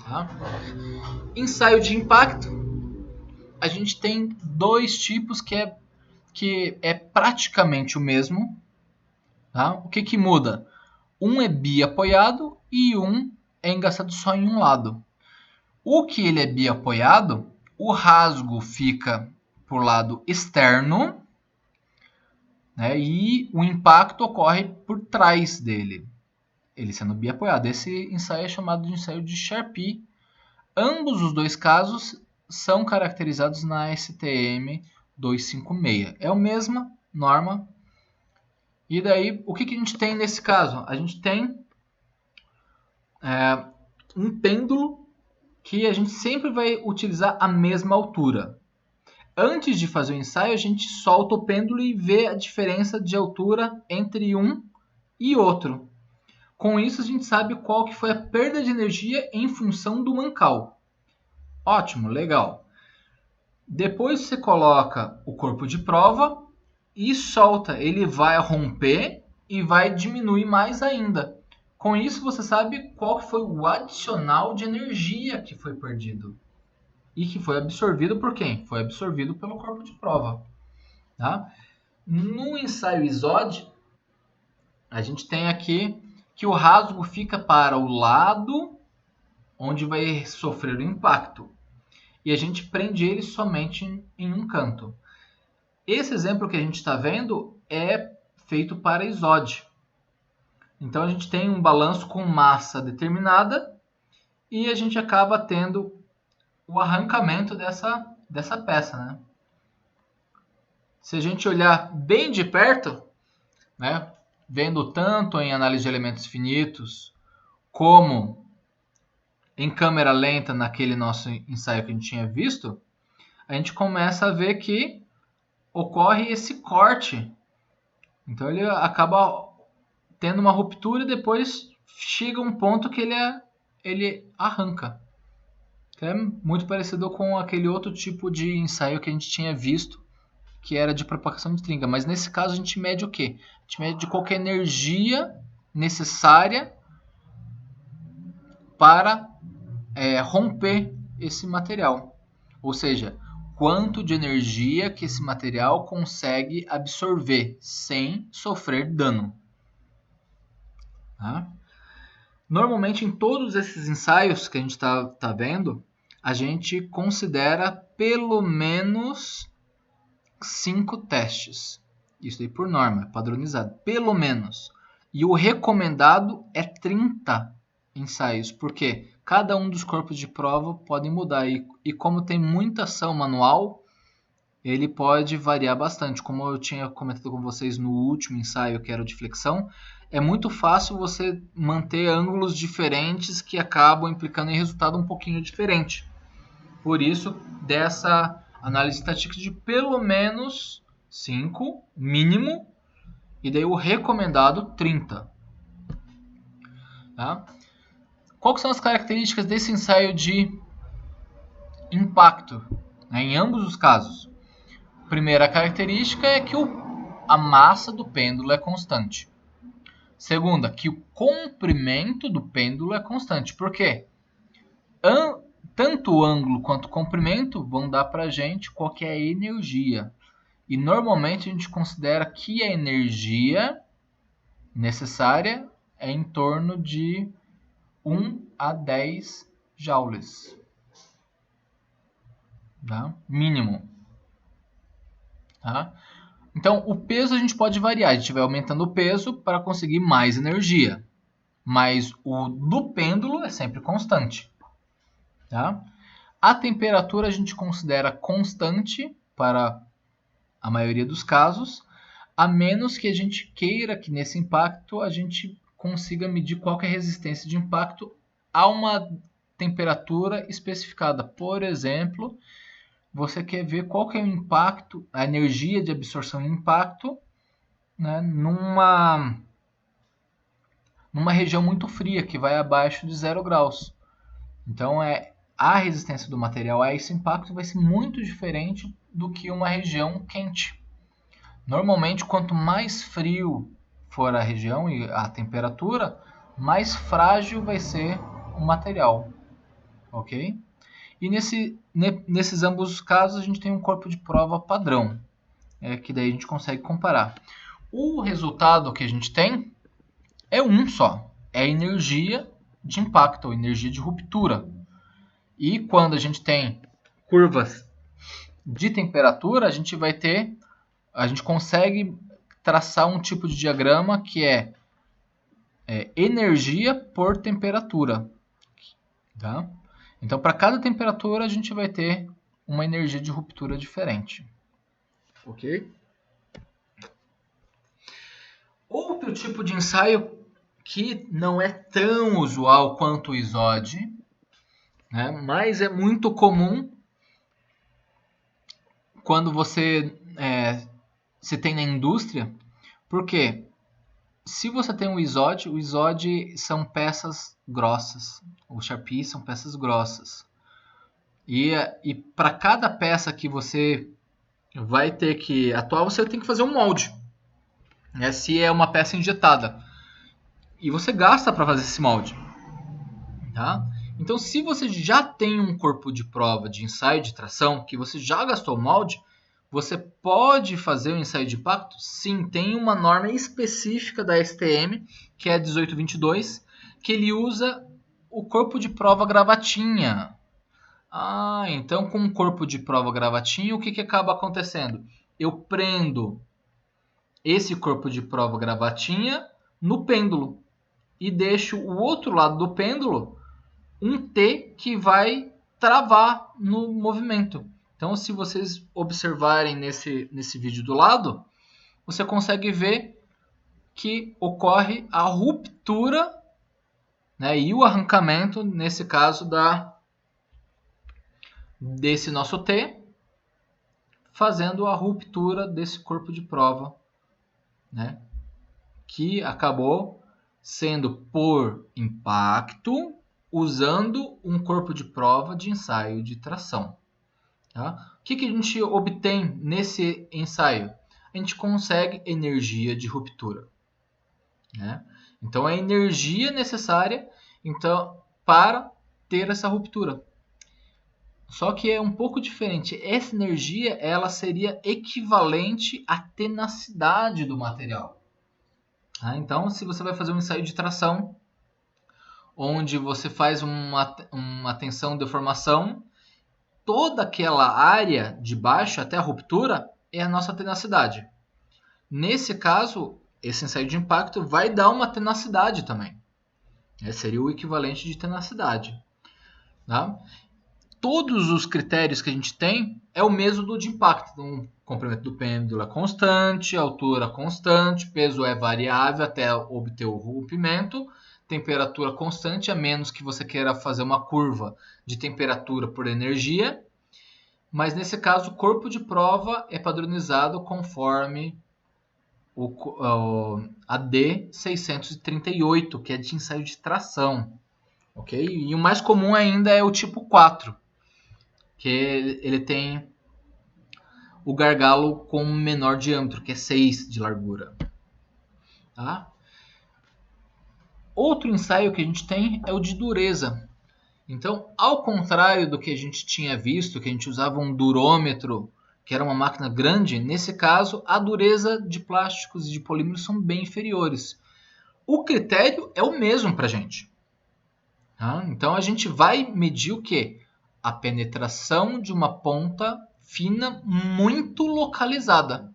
Tá? Ensaio de impacto. A gente tem dois tipos que é praticamente o mesmo. Tá? O que muda? Um é biapoiado e um é engaçado só em um lado. O que ele é biapoiado, o rasgo fica por lado externo, né, e o impacto ocorre por trás dele, ele sendo biapoiado. Esse ensaio é chamado de ensaio de Charpy. Ambos os dois casos são caracterizados na STM 256. É a mesma norma. E daí, o que a gente tem nesse caso? A gente tem um pêndulo que a gente sempre vai utilizar a mesma altura. Antes de fazer o ensaio, a gente solta o pêndulo e vê a diferença de altura entre um e outro. Com isso, a gente sabe qual que foi a perda de energia em função do mancal. Ótimo, legal. Depois você coloca o corpo de prova e solta. Ele vai romper e vai diminuir mais ainda. Com isso, você sabe qual foi o adicional de energia que foi perdido. E que foi absorvido por quem? Foi absorvido pelo corpo de prova. Tá? No ensaio ISOD, a gente tem aqui que o rasgo fica para o lado onde vai sofrer o impacto. E a gente prende ele somente em um canto. Esse exemplo que a gente está vendo é feito para ISOD. Então a gente tem um balanço com massa determinada e a gente acaba tendo o arrancamento dessa peça. Né? Se a gente olhar bem de perto, né, vendo tanto em análise de elementos finitos como em câmera lenta naquele nosso ensaio que a gente tinha visto, a gente começa a ver que ocorre esse corte. Então ele acaba tendo uma ruptura e depois chega um ponto que ele arranca. Que é muito parecido com aquele outro tipo de ensaio que a gente tinha visto, que era de propagação de trinca. Mas nesse caso a gente mede o quê? A gente mede qualquer energia necessária para romper esse material. Ou seja, quanto de energia que esse material consegue absorver sem sofrer dano. Tá? Normalmente, em todos esses ensaios que a gente está vendo, a gente considera pelo menos 5 testes. Isso aí por norma, padronizado. Pelo menos. E o recomendado é 30 ensaios, porque cada um dos corpos de prova podem mudar. E como tem muita ação manual, ele pode variar bastante. Como eu tinha comentado com vocês no último ensaio, que era o de flexão, é muito fácil você manter ângulos diferentes que acabam implicando em resultado um pouquinho diferente. Por isso, dessa análise estatística de pelo menos 5, mínimo, e daí o recomendado 30. Tá? Quais são as características desse ensaio de impacto, né, em ambos os casos? Primeira característica é que a massa do pêndulo é constante. Segunda, que o comprimento do pêndulo é constante. Por quê? Tanto o ângulo quanto o comprimento vão dar para a gente qual que é a energia. E normalmente a gente considera que a energia necessária é em torno de 1 a 10 joules. Tá? Mínimo. Tá? Então, o peso a gente pode variar. A gente vai aumentando o peso para conseguir mais energia. Mas o do pêndulo é sempre constante. Tá? A temperatura a gente considera constante para a maioria dos casos, a menos que a gente queira que nesse impacto a gente consiga medir qual que é a resistência de impacto a uma temperatura especificada. Por exemplo, você quer ver qual que é o impacto, a energia de absorção e impacto, né, numa região muito fria, que vai abaixo de 0 graus. Então, a resistência do material a esse impacto vai ser muito diferente do que uma região quente. Normalmente, quanto mais frio for a região e a temperatura, mais frágil vai ser o material. Ok? E nesses ambos os casos, a gente tem um corpo de prova padrão, que daí a gente consegue comparar. O resultado que a gente tem é um só, é a energia de impacto, ou energia de ruptura. E quando a gente tem curvas de temperatura, a gente consegue traçar um tipo de diagrama que é energia por temperatura. Tá? Então, para cada temperatura, a gente vai ter uma energia de ruptura diferente. Ok? Outro tipo de ensaio que não é tão usual quanto o ISOD, né, mas é muito comum quando você se tem na indústria, porque se você tem o ISOD são peças grossas, o Sharpie são peças grossas. E para cada peça que você vai ter que atuar, você tem que fazer um molde. Se é uma peça injetada. E você gasta para fazer esse molde. Tá? Então, se você já tem um corpo de prova de ensaio de tração, que você já gastou o molde, você pode fazer o ensaio de impacto? Sim, tem uma norma específica da STM, que é a 1822, que ele usa o corpo de prova gravatinha. Então com o corpo de prova gravatinha, o que acaba acontecendo? Eu prendo esse corpo de prova gravatinha no pêndulo e deixo o outro lado do pêndulo um T que vai travar no movimento. Então, se vocês observarem nesse vídeo do lado, você consegue ver que ocorre a ruptura, né, e o arrancamento, nesse caso, desse nosso T, fazendo a ruptura desse corpo de prova, né, que acabou sendo por impacto, usando um corpo de prova de ensaio de tração. Tá? O que a gente obtém nesse ensaio? A gente consegue energia de ruptura. Né? Então, a energia necessária para ter essa ruptura. Só que é um pouco diferente. Essa energia ela seria equivalente à tenacidade do material. Tá? Então, se você vai fazer um ensaio de tração, onde você faz uma tensão de deformação, toda aquela área de baixo até a ruptura é a nossa tenacidade. Nesse caso, esse ensaio de impacto vai dar uma tenacidade também. Seria o equivalente de tenacidade. Tá? Todos os critérios que a gente tem é o mesmo do de impacto. Então, o comprimento do pêndulo é constante, a altura constante, peso é variável até obter o rompimento, temperatura constante, a menos que você queira fazer uma curva de temperatura por energia. Mas nesse caso, o corpo de prova é padronizado conforme a D638, que é de ensaio de tração. Okay? E o mais comum ainda é o tipo 4, que ele tem o gargalo com menor diâmetro, que é 6 de largura. Tá? Outro ensaio que a gente tem é o de dureza. Então, ao contrário do que a gente tinha visto, que a gente usava um durômetro, que era uma máquina grande, nesse caso, a dureza de plásticos e de polímeros são bem inferiores. O critério é o mesmo para a gente. Tá? Então, a gente vai medir o quê? A penetração de uma ponta fina muito localizada.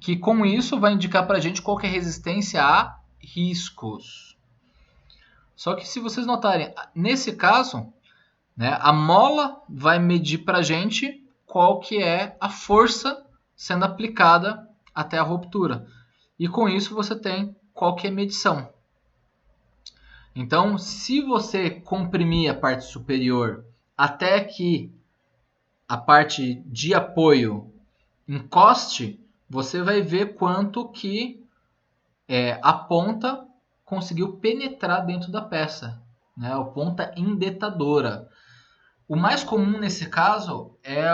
Que com isso vai indicar para a gente qual que é a resistência a riscos. Só que se vocês notarem, nesse caso, né, a mola vai medir para a gente qual que é a força sendo aplicada até a ruptura. E com isso você tem qual que é a medição. Então, se você comprimir a parte superior até que a parte de apoio encoste, você vai ver quanto que a ponta conseguiu penetrar dentro da peça, né? A ponta indetadora. O mais comum nesse caso é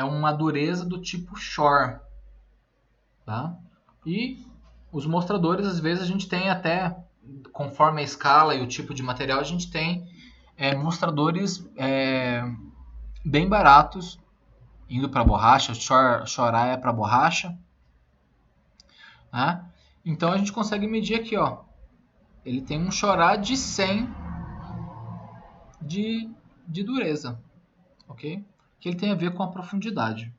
uma dureza do tipo Shore. Tá? E os mostradores, às vezes, a gente tem até, conforme a escala e o tipo de material, a gente tem mostradores bem baratos, indo para borracha, Shorai é para borracha. Né? Então a gente consegue medir aqui, ó. Ele tem um Shorai de 100 de dureza, ok? Que ele tem a ver com a profundidade.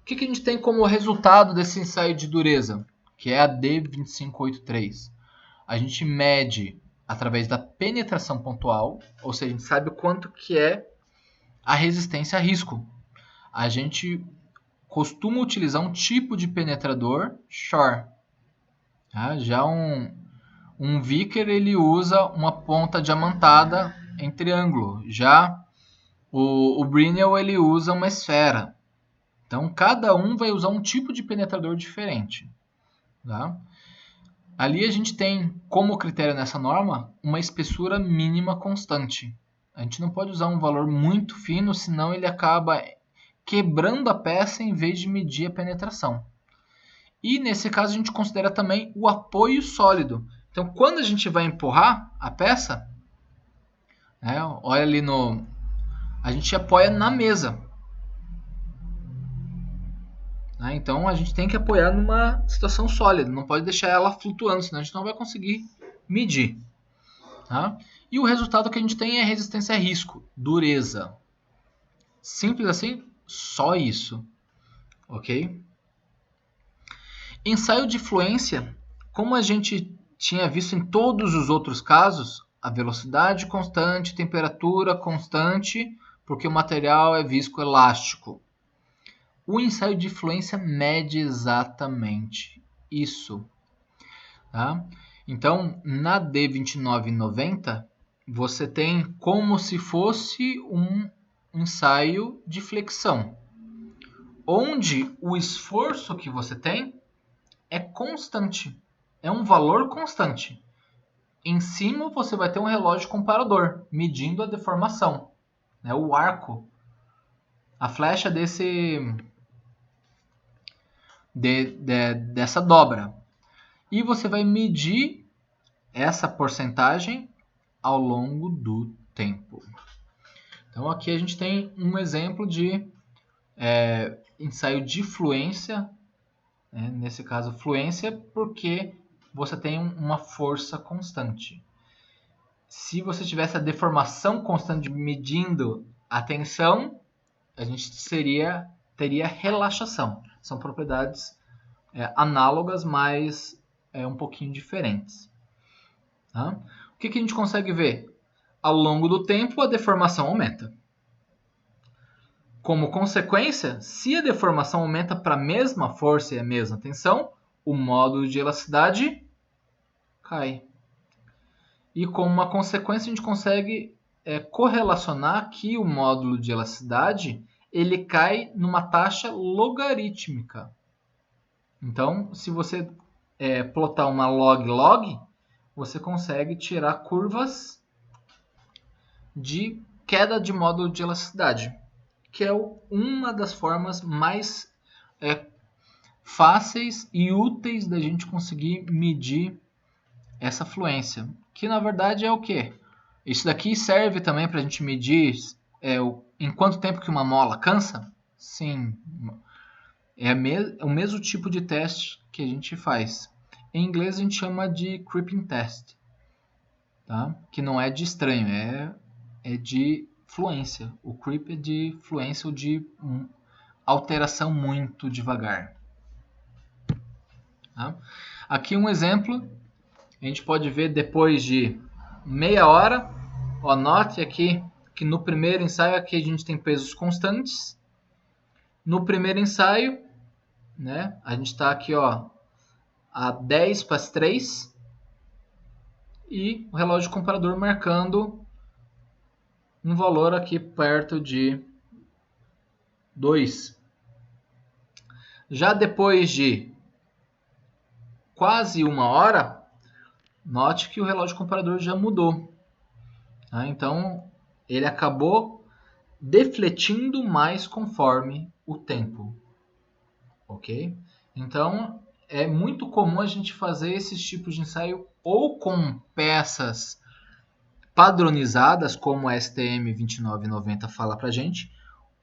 O que a gente tem como resultado desse ensaio de dureza, que é a D2583? A gente mede através da penetração pontual, ou seja, a gente sabe quanto que é a resistência a risco. A gente costuma utilizar um tipo de penetrador Shore. Tá? Já um Vickers ele usa uma ponta diamantada em triângulo. Já o Brinell ele usa uma esfera. Então, cada um vai usar um tipo de penetrador diferente. Tá? Ali a gente tem como critério nessa norma uma espessura mínima constante. A gente não pode usar um valor muito fino, senão ele acaba quebrando a peça em vez de medir a penetração. E nesse caso a gente considera também o apoio sólido. Então, quando a gente vai empurrar a peça, né, olha ali a gente apoia na mesa. Então a gente tem que apoiar numa situação sólida, não pode deixar ela flutuando, senão a gente não vai conseguir medir. Tá? E o resultado que a gente tem é resistência a risco, dureza. Simples assim, só isso. Ok? Ensaio de fluência, como a gente tinha visto em todos os outros casos, a velocidade constante, temperatura constante, porque o material é viscoelástico. O ensaio de fluência mede exatamente isso. Tá? Então, na D2990, você tem como se fosse um ensaio de flexão, onde o esforço que você tem é constante, é um valor constante. Em cima você vai ter um relógio comparador, medindo a deformação, né? O arco, a flecha dessa dobra. E você vai medir essa porcentagem ao longo do tempo. Então aqui a gente tem um exemplo de ensaio de fluência, né? Nesse caso fluência porque você tem uma força constante. Se você tivesse a deformação constante medindo a tensão, a gente teria relaxação. São propriedades análogas, mas um pouquinho diferentes. Tá? O que a gente consegue ver? Ao longo do tempo, a deformação aumenta. Como consequência, se a deformação aumenta para a mesma força e a mesma tensão, o módulo de elasticidade cai. E como uma consequência, a gente consegue correlacionar que o módulo de elasticidade ele cai numa taxa logarítmica. Então, se você plotar uma log-log, você consegue tirar curvas de queda de módulo de elasticidade, que é uma das formas mais fáceis e úteis da gente conseguir medir essa fluência. Que na verdade é o quê? Isso daqui serve também para a gente medir em quanto tempo que uma mola cansa? Sim, é o mesmo tipo de teste que a gente faz. Em inglês a gente chama de creeping test, tá? Que não é de estranho, é de fluência. O creep é de fluência ou de alteração muito devagar. Tá? Aqui um exemplo, a gente pode ver depois de meia hora. Ó, note aqui que no primeiro ensaio aqui a gente tem pesos constantes. No primeiro ensaio, né, a gente está aqui a 10 para as 3 e o relógio comparador marcando um valor aqui perto de 2. Já depois de quase uma hora, note que o relógio comparador já mudou. Tá? Então, ele acabou defletindo mais conforme o tempo. Ok? Então, é muito comum a gente fazer esses tipos de ensaio ou com peças padronizadas, como a STM 2990 fala pra gente,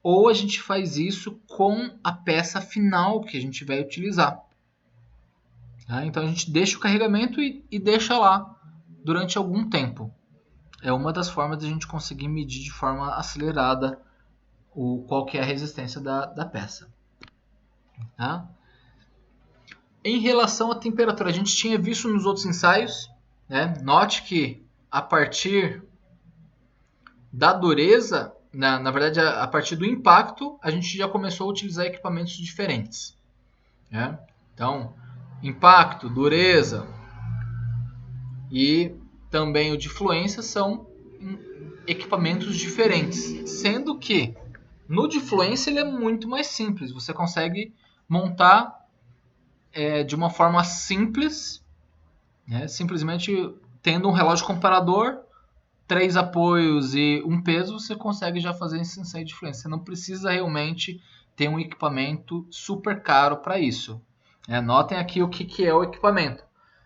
ou a gente faz isso com a peça final que a gente vai utilizar. Tá? Então a gente deixa o carregamento e deixa lá durante algum tempo. É uma das formas de a gente conseguir medir de forma acelerada qual que é a resistência da peça. Tá? Em relação à temperatura, a gente tinha visto nos outros ensaios, né? Note que a partir da dureza, na verdade a partir do impacto, a gente já começou a utilizar equipamentos diferentes. Né? Então, impacto, dureza e também o de fluência são equipamentos diferentes, sendo que no de fluência ele é muito mais simples. Você consegue montar de uma forma simples, né? Simplesmente tendo um relógio comparador, 3 apoios e um peso, você consegue já fazer esse ensaio de fluência. Você não precisa realmente ter um equipamento super caro para isso. Notem aqui o que é o equipamento.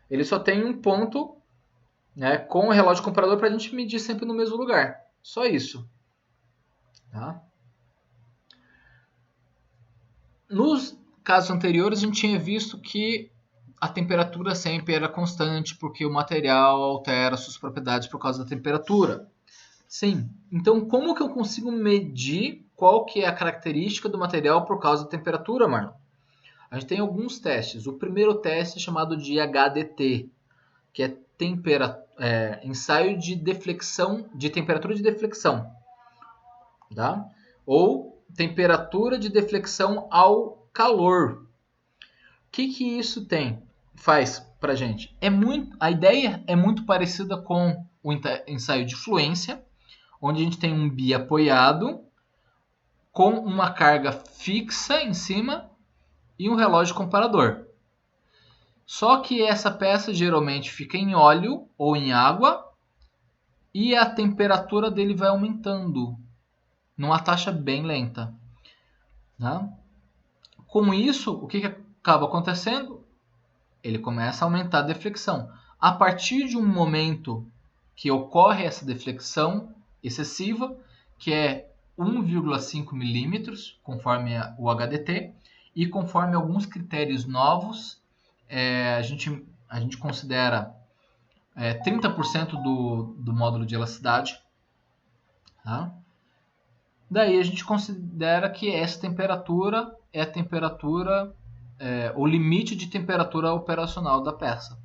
Ele só tem um ponto, né, com o relógio comparador para a gente medir sempre no mesmo lugar. Só isso. Tá? Nos casos anteriores, a gente tinha visto que a temperatura sempre era constante, porque o material altera suas propriedades por causa da temperatura. Sim. Então, como que eu consigo medir qual que é a característica do material por causa da temperatura, Marlon? A gente tem alguns testes. O primeiro teste é chamado de HDT, que é ensaio de deflexão, de temperatura de deflexão, tá? Ou temperatura de deflexão ao calor. O que isso faz para a gente? A ideia é muito parecida com o ensaio de fluência, onde a gente tem um biapoiado com uma carga fixa em cima e um relógio comparador. Só que essa peça geralmente fica em óleo ou em água e a temperatura dele vai aumentando numa taxa bem lenta. Né? Com isso, o que acaba acontecendo? Ele começa a aumentar a deflexão. A partir de um momento que ocorre essa deflexão, excessiva, que é 1,5 milímetros, conforme o HDT, e conforme alguns critérios novos, a gente considera 30% do módulo de elasticidade. Tá? Daí a gente considera que essa temperatura é a temperatura, o limite de temperatura operacional da peça.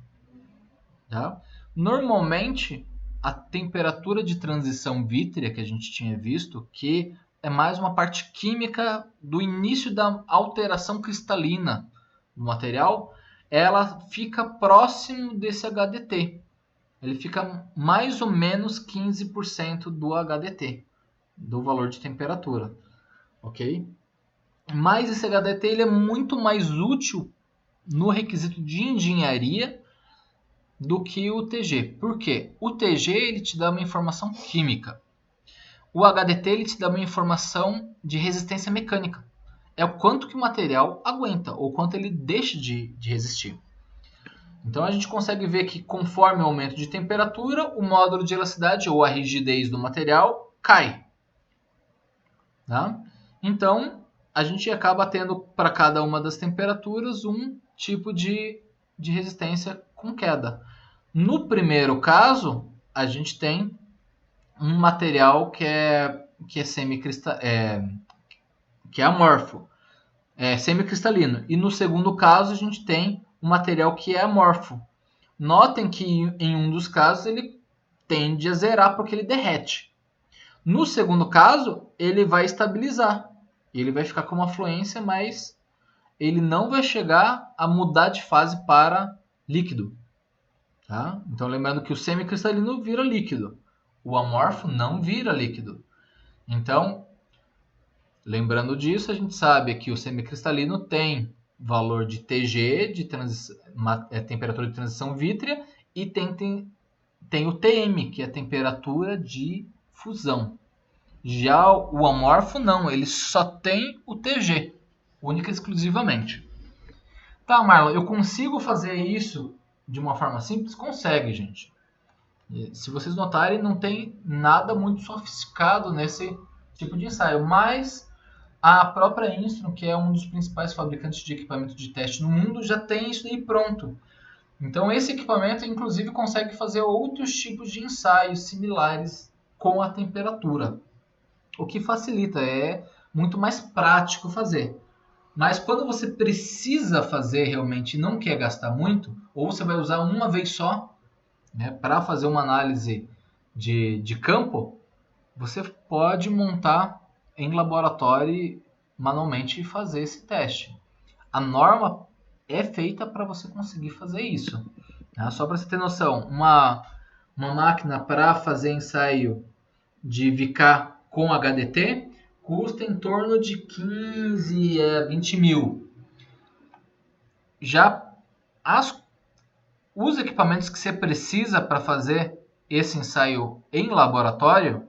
Tá? Normalmente, a temperatura de transição vítrea que a gente tinha visto, que é mais uma parte química do início da alteração cristalina do material, ela fica próximo desse HDT. Ele fica mais ou menos 15% do HDT, do valor de temperatura, ok? Mas esse HDT ele é muito mais útil no requisito de engenharia do que o TG. Por quê? O TG ele te dá uma informação química. O HDT ele te dá uma informação de resistência mecânica. É o quanto que o material aguenta, ou quanto ele deixa de resistir. Então a gente consegue ver que conforme o aumento de temperatura, o módulo de elasticidade ou a rigidez do material cai. Tá? Então a gente acaba tendo para cada uma das temperaturas um tipo de resistência com queda. No primeiro caso, a gente tem um material que é que é amorfo, semicristalino. E no segundo caso, a gente tem um material que é amorfo. Notem que em um dos casos ele tende a zerar porque ele derrete. No segundo caso, ele vai estabilizar. Ele vai ficar com uma fluência, mas ele não vai chegar a mudar de fase para líquido. Tá? Então, lembrando que o semicristalino vira líquido. O amorfo não vira líquido. Então, lembrando disso, a gente sabe que o semicristalino tem valor de TG, temperatura de transição vítrea, e tem o TM, que é a temperatura de fusão. Já o amorfo não, ele só tem o TG, única e exclusivamente. Tá, Marlon, eu consigo fazer isso de uma forma simples? Consegue, gente. Se vocês notarem, não tem nada muito sofisticado nesse tipo de ensaio, mas a própria Instron, que é um dos principais fabricantes de equipamento de teste no mundo, já tem isso aí pronto. Então esse equipamento, inclusive, consegue fazer outros tipos de ensaios similares com a temperatura, o que facilita, é muito mais prático fazer. Mas quando você precisa fazer realmente e não quer gastar muito, ou você vai usar uma vez só, né, para fazer uma análise de campo, você pode montar em laboratório manualmente e fazer esse teste. A norma é feita para você conseguir fazer isso. Tá? Só para você ter noção, uma máquina para fazer ensaio de VK com HDT custa em torno de 15 a 20 mil. Já os equipamentos que você precisa para fazer esse ensaio em laboratório,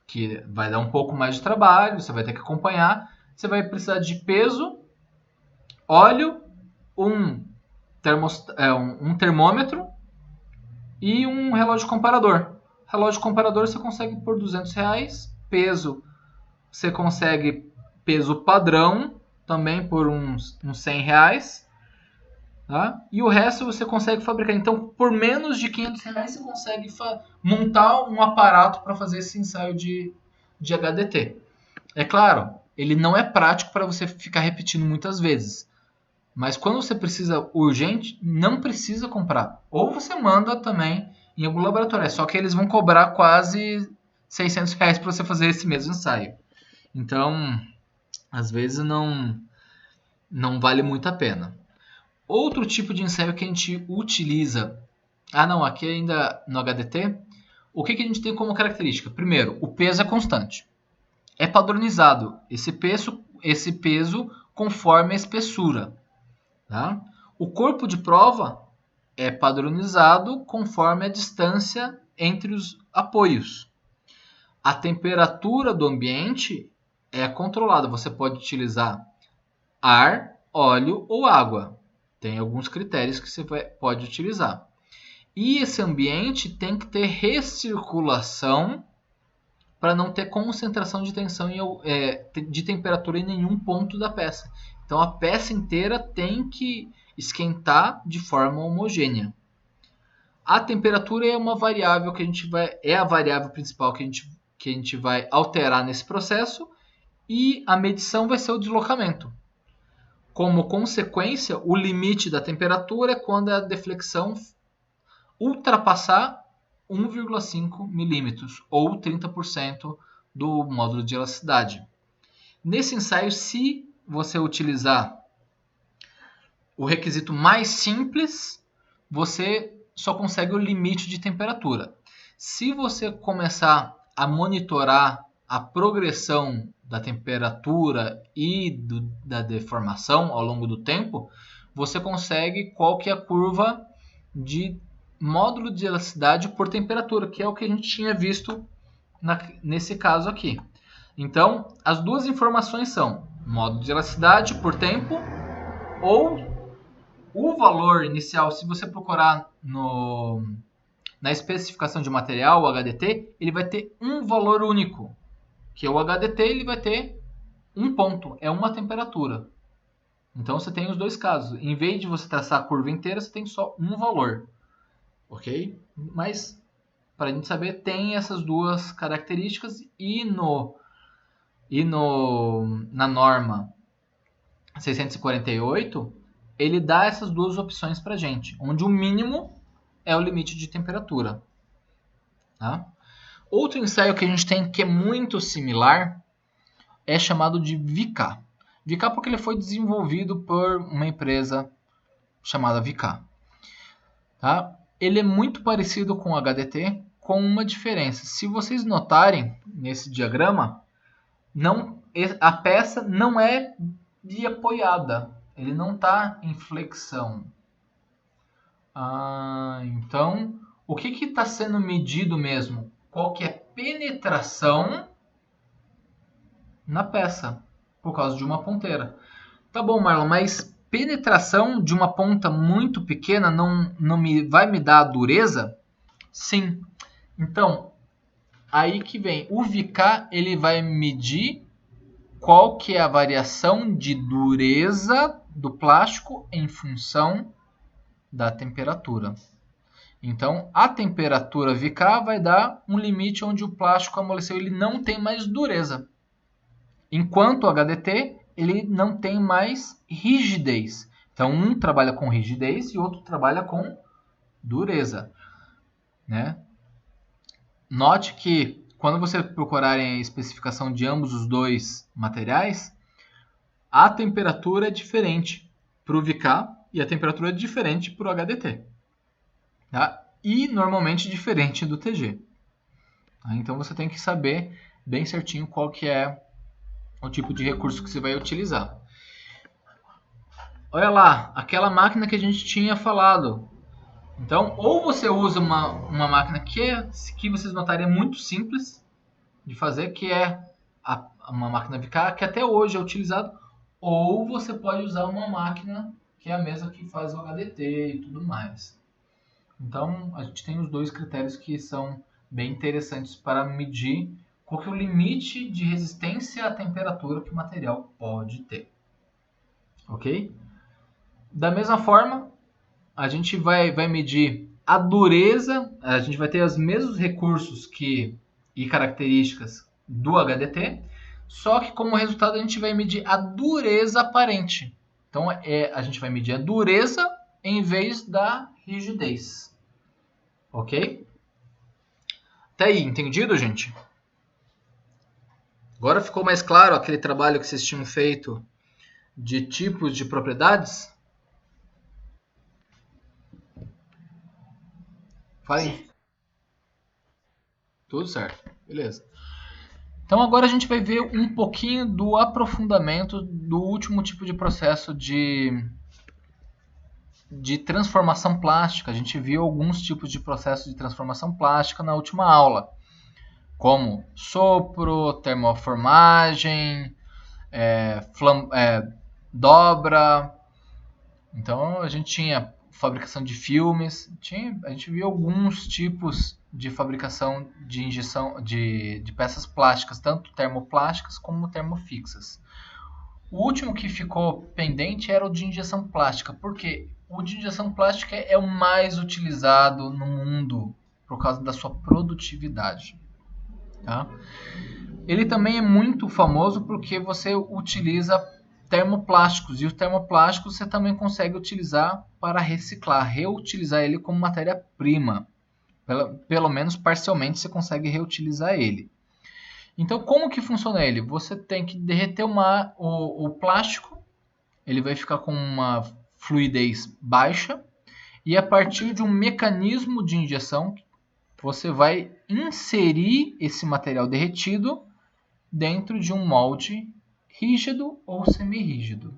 que vai dar um pouco mais de trabalho, você vai ter que acompanhar, você vai precisar de peso, óleo, um termômetro e um relógio comparador. Relógio comparador você consegue por R$200, peso você consegue peso padrão também por uns R$100. Tá? E o resto você consegue fabricar. Então, por menos de R$500 você consegue montar um aparato para fazer esse ensaio de HDT. É claro, ele não é prático para você ficar repetindo muitas vezes. Mas quando você precisa urgente, não precisa comprar. Ou você manda também em algum laboratório. Só que eles vão cobrar quase R$600 para você fazer esse mesmo ensaio. Então, às vezes não vale muito a pena. Outro tipo de ensaio que a gente utiliza... aqui ainda no HDT. O que a gente tem como característica? Primeiro, o peso é constante. É padronizado esse peso conforme a espessura. Tá? O corpo de prova é padronizado conforme a distância entre os apoios. A temperatura do ambiente é controlada. Você pode utilizar ar, óleo ou água. Tem alguns critérios que você pode utilizar. E esse ambiente tem que ter recirculação para não ter concentração de tensão de temperatura em nenhum ponto da peça. Então a peça inteira tem que esquentar de forma homogênea. A temperatura é uma variável é a variável principal que a gente vai alterar nesse processo, e a medição vai ser o deslocamento. Como consequência, o limite da temperatura é quando a deflexão ultrapassar 1,5 milímetros ou 30% do módulo de elasticidade. Nesse ensaio, se você utilizar o requisito mais simples, você só consegue o limite de temperatura. Se você começar a monitorar a progressão da temperatura e da deformação ao longo do tempo, você consegue qual que é a curva de módulo de elasticidade por temperatura, que é o que a gente tinha visto nesse caso aqui. Então, as duas informações são módulo de elasticidade por tempo, ou o valor inicial. Se você procurar na especificação de material, o HDT, ele vai ter um valor único, que é o HDT, ele vai ter um ponto, é uma temperatura. Então você tem os dois casos. Em vez de você traçar a curva inteira, você tem só um valor. Ok? Mas, para a gente saber, tem essas duas características, e na norma 648, ele dá essas duas opções para a gente, onde o mínimo é o limite de temperatura. Tá? Outro ensaio que a gente tem que é muito similar é chamado de VK. VK porque ele foi desenvolvido por uma empresa chamada VK. Tá? Ele é muito parecido com o HDT, com uma diferença. Se vocês notarem nesse diagrama, a peça não é biapoiada. Ele não está em flexão. Então, o que está sendo medido mesmo? Qual que é a penetração na peça, por causa de uma ponteira. Tá bom, Marlon, mas penetração de uma ponta muito pequena não vai me dar a dureza? Sim. Então, aí que vem. O VK, ele vai medir qual que é a variação de dureza do plástico em função da temperatura. Então, a temperatura VK vai dar um limite onde o plástico amoleceu, ele não tem mais dureza. Enquanto o HDT, ele não tem mais rigidez. Então, um trabalha com rigidez e o outro trabalha com dureza. Né? Note que quando você procurarem a especificação de ambos os dois materiais, a temperatura é diferente para o VK e a temperatura é diferente para o HDT. Tá? E normalmente diferente do TG. Tá? Então você tem que saber bem certinho qual que é o tipo de recurso que você vai utilizar. Olha lá, aquela máquina que a gente tinha falado. Então, ou você usa uma máquina que vocês notarem é muito simples de fazer, que é uma máquina VK, que até hoje é utilizado, ou você pode usar uma máquina que é a mesma que faz o HDT e tudo mais. Então, a gente tem os dois critérios que são bem interessantes para medir qual que é o limite de resistência à temperatura que o material pode ter. Ok? Da mesma forma, a gente vai medir a dureza, a gente vai ter os mesmos recursos e características do HDT, só que como resultado a gente vai medir a dureza aparente. Então a gente vai medir a dureza em vez da rigidez. Ok? Até aí, entendido, gente? Agora ficou mais claro aquele trabalho que vocês tinham feito de tipos de propriedades? Falem. Tudo certo. Beleza. Então agora a gente vai ver um pouquinho do aprofundamento do último tipo de processo de transformação plástica. A gente viu alguns tipos de processos de transformação plástica na última aula, como sopro, termoformagem, dobra. Então a gente tinha fabricação de filmes, a gente viu alguns tipos de fabricação de injeção de peças plásticas, tanto termoplásticas como termofixas. O último que ficou pendente era o de injeção plástica, porque o de injeção plástica é o mais utilizado no mundo por causa da sua produtividade. Tá? Ele também é muito famoso porque você utiliza termoplásticos, e os termoplásticos você também consegue utilizar para reciclar, reutilizar ele como matéria-prima. Pelo menos parcialmente você consegue reutilizar ele. Então, como que funciona ele? Você tem que derreter o plástico, ele vai ficar com uma fluidez baixa, e a partir de um mecanismo de injeção, você vai inserir esse material derretido dentro de um molde rígido ou semi-rígido.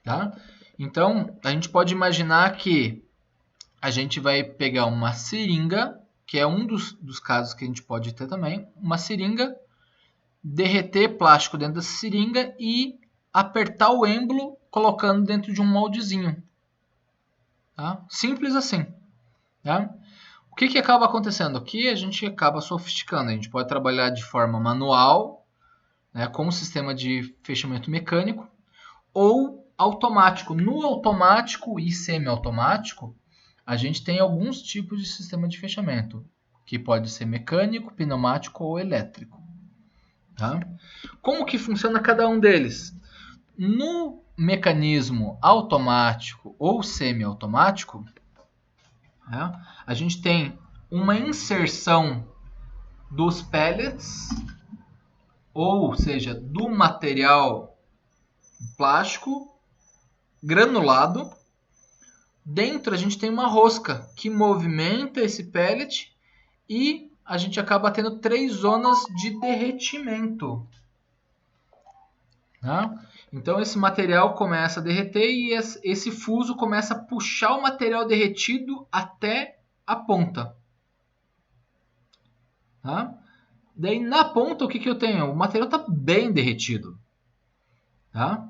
Tá? Então, a gente pode imaginar que a gente vai pegar uma seringa, que é um dos casos que a gente pode ter também, uma seringa, derreter plástico dentro dessa seringa e apertar o êmbolo colocando dentro de um moldezinho. Tá? Simples assim. Tá? O que acaba acontecendo? Aqui a gente acaba sofisticando. A gente pode trabalhar de forma manual, né, com um sistema de fechamento mecânico, ou automático. No automático e semi-automático, a gente tem alguns tipos de sistema de fechamento, que pode ser mecânico, pneumático ou elétrico. Tá? Como que funciona cada um deles? No mecanismo automático ou semi-automático, né, a gente tem uma inserção dos pellets, ou seja, do material plástico granulado. Dentro a gente tem uma rosca que movimenta esse pellet e a gente acaba tendo 3 zonas de derretimento. Tá? Então esse material começa a derreter e esse fuso começa a puxar o material derretido até a ponta. Tá? Daí na ponta o que eu tenho? O material está bem derretido. Tá?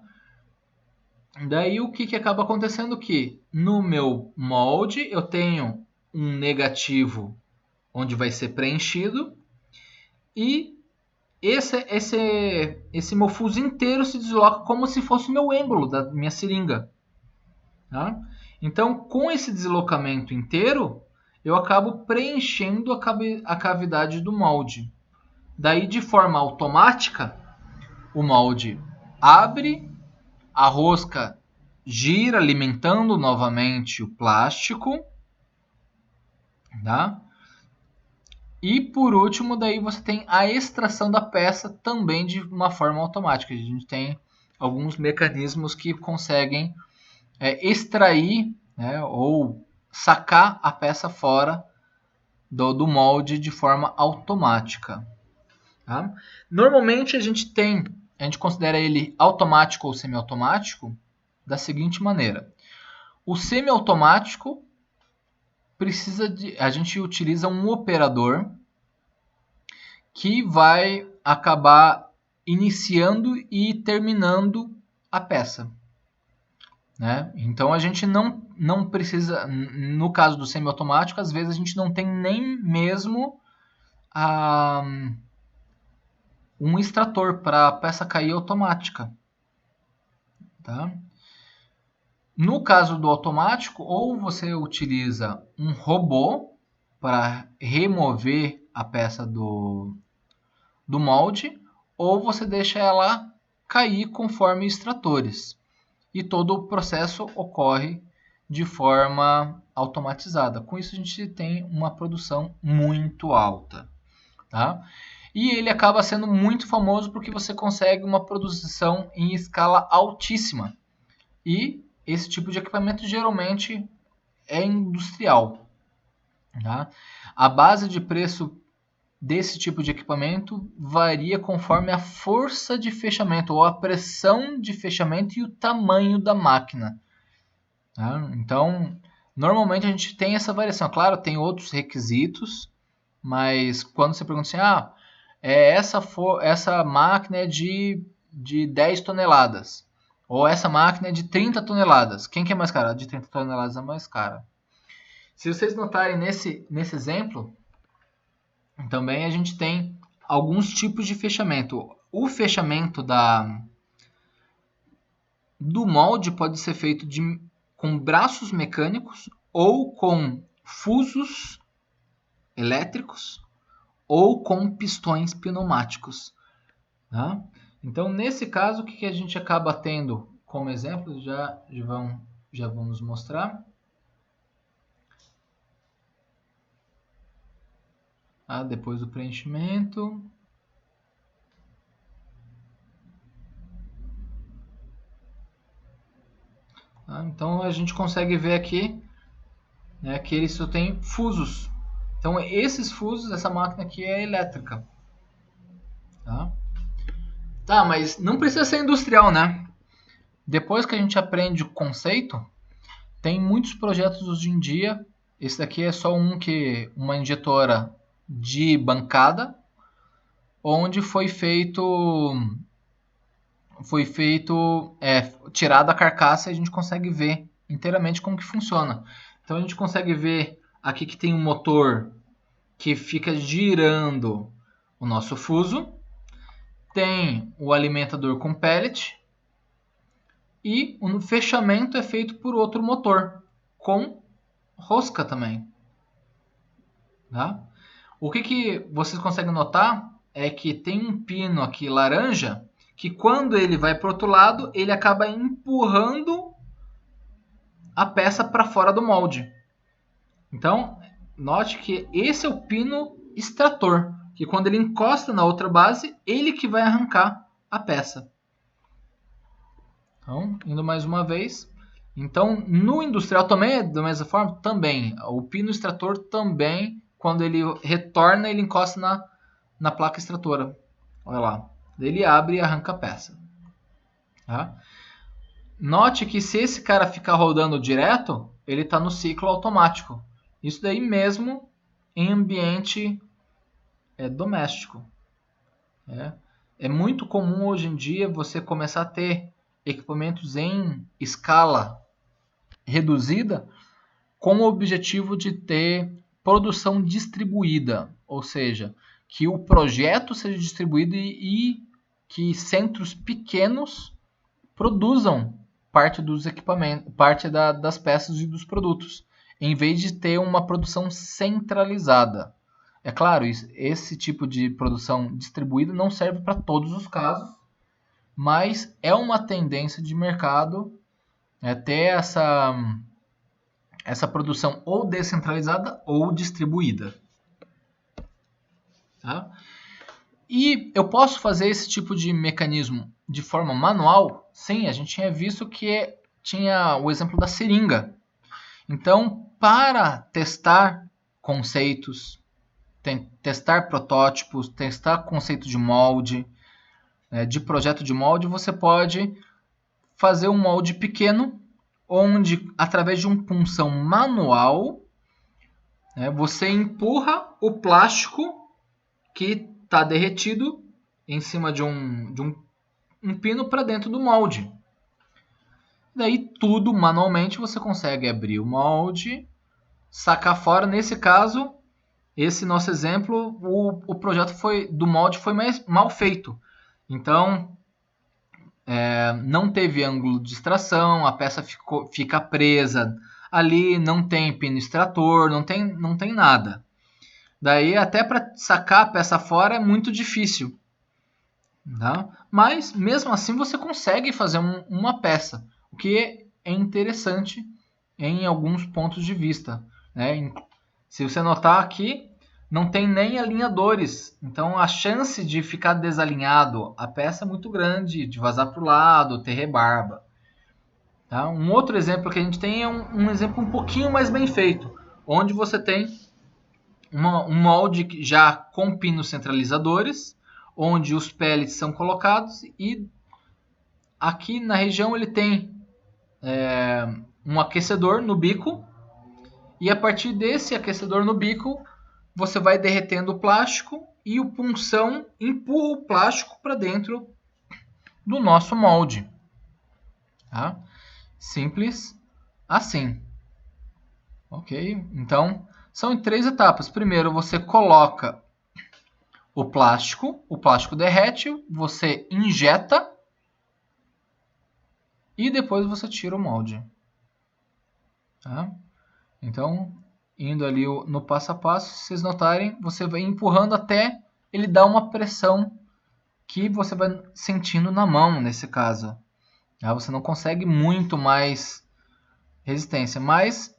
Daí o que acaba acontecendo que no meu molde eu tenho um negativo onde vai ser preenchido e esse meu fuso inteiro se desloca como se fosse o meu êmbolo da minha seringa. Tá? Então, com esse deslocamento inteiro, eu acabo preenchendo a cavidade do molde. Daí, de forma automática, o molde abre, a rosca gira, alimentando novamente o plástico. Tá? E por último, daí você tem a extração da peça também de uma forma automática. A gente tem alguns mecanismos que conseguem extrair, né, ou sacar a peça fora do molde de forma automática. Tá? Normalmente a gente considera ele automático ou semiautomático da seguinte maneira. O semiautomático a gente utiliza um operador que vai acabar iniciando e terminando a peça. Né? Então a gente não precisa, no caso do semiautomático, às vezes a gente não tem nem mesmo um extrator para a peça cair automática. Tá? No caso do automático, ou você utiliza um robô para remover a peça do molde, ou você deixa ela cair conforme extratores. E todo o processo ocorre de forma automatizada. Com isso a gente tem uma produção muito alta. Tá? E ele acaba sendo muito famoso porque você consegue uma produção em escala altíssima. E esse tipo de equipamento geralmente é industrial. Tá? A base de preço desse tipo de equipamento varia conforme a força de fechamento ou a pressão de fechamento e o tamanho da máquina. Tá? Então, normalmente a gente tem essa variação. Claro, tem outros requisitos, mas quando você pergunta assim, essa máquina é de 10 toneladas, ou essa máquina é de 30 toneladas, quem que é mais cara? A de 30 toneladas é mais cara. Se vocês notarem nesse exemplo, também a gente tem alguns tipos de fechamento. O fechamento do molde pode ser feito com braços mecânicos ou com fusos elétricos ou com pistões pneumáticos. Tá? Então, nesse caso, o que a gente acaba tendo como exemplo, já vamos mostrar. Depois do preenchimento. Então a gente consegue ver aqui, né, que ele só tem fusos. Então esses fusos, essa máquina aqui é elétrica. Tá, mas não precisa ser industrial, né? Depois que a gente aprende o conceito, tem muitos projetos hoje em dia. Esse daqui é só uma injetora de bancada, onde foi tirada a carcaça e a gente consegue ver inteiramente como que funciona. Então a gente consegue ver aqui que tem um motor que fica girando o nosso fuso, tem o alimentador com pellet e o fechamento é feito por outro motor com rosca também. Tá? O que vocês conseguem notar é que tem um pino aqui laranja que quando ele vai para o outro lado, ele acaba empurrando a peça para fora do molde. Então, note que esse é o pino extrator, que quando ele encosta na outra base, ele que vai arrancar a peça. Então, indo mais uma vez. Então, no industrial também é da mesma forma? Também. O pino extrator também, quando ele retorna, ele encosta na placa extratora. Olha lá. Ele abre e arranca a peça. Tá? Note que se esse cara ficar rodando direto, ele está no ciclo automático. Isso daí mesmo em ambiente doméstico. É muito comum hoje em dia você começar a ter equipamentos em escala reduzida com o objetivo de ter produção distribuída, ou seja, que o projeto seja distribuído e que centros pequenos produzam parte dos equipamentos, parte das peças e dos produtos, em vez de ter uma produção centralizada. É claro, esse tipo de produção distribuída não serve para todos os casos, mas é uma tendência de mercado ter essa produção ou descentralizada ou distribuída. Tá? E eu posso fazer esse tipo de mecanismo de forma manual? Sim, a gente tinha visto que tinha o exemplo da seringa. Então, para testar conceitos, testar protótipos, testar conceito de molde, de projeto de molde, você pode fazer um molde pequeno, onde através de um punção manual, você empurra o plástico que está derretido em cima de um pino para dentro do molde. Daí tudo manualmente você consegue abrir o molde, sacar fora. Nesse caso, esse nosso exemplo, o projeto do molde foi mal feito. Então, não teve ângulo de extração, a peça fica presa ali, não tem pino extrator, não tem nada. Daí até para sacar a peça fora é muito difícil. Tá? Mas mesmo assim você consegue fazer uma peça, o que é interessante em alguns pontos de vista. Né? Se você notar aqui, não tem nem alinhadores, então a chance de ficar desalinhado a peça é muito grande, de vazar para o lado, ter rebarba. Tá? Um outro exemplo que a gente tem é um exemplo um pouquinho mais bem feito, onde você tem um molde já com pinos centralizadores, onde os pellets são colocados e aqui na região ele tem um aquecedor no bico e a partir desse aquecedor no bico você vai derretendo o plástico e o punção empurra o plástico para dentro do nosso molde. Tá? Simples assim. Ok? Então, são em 3 etapas. Primeiro, você coloca o plástico derrete, você injeta e depois você tira o molde. Tá? Então, indo ali no passo a passo, se vocês notarem, você vai empurrando até ele dar uma pressão que você vai sentindo na mão, nesse caso. Tá? Você não consegue muito mais resistência, mas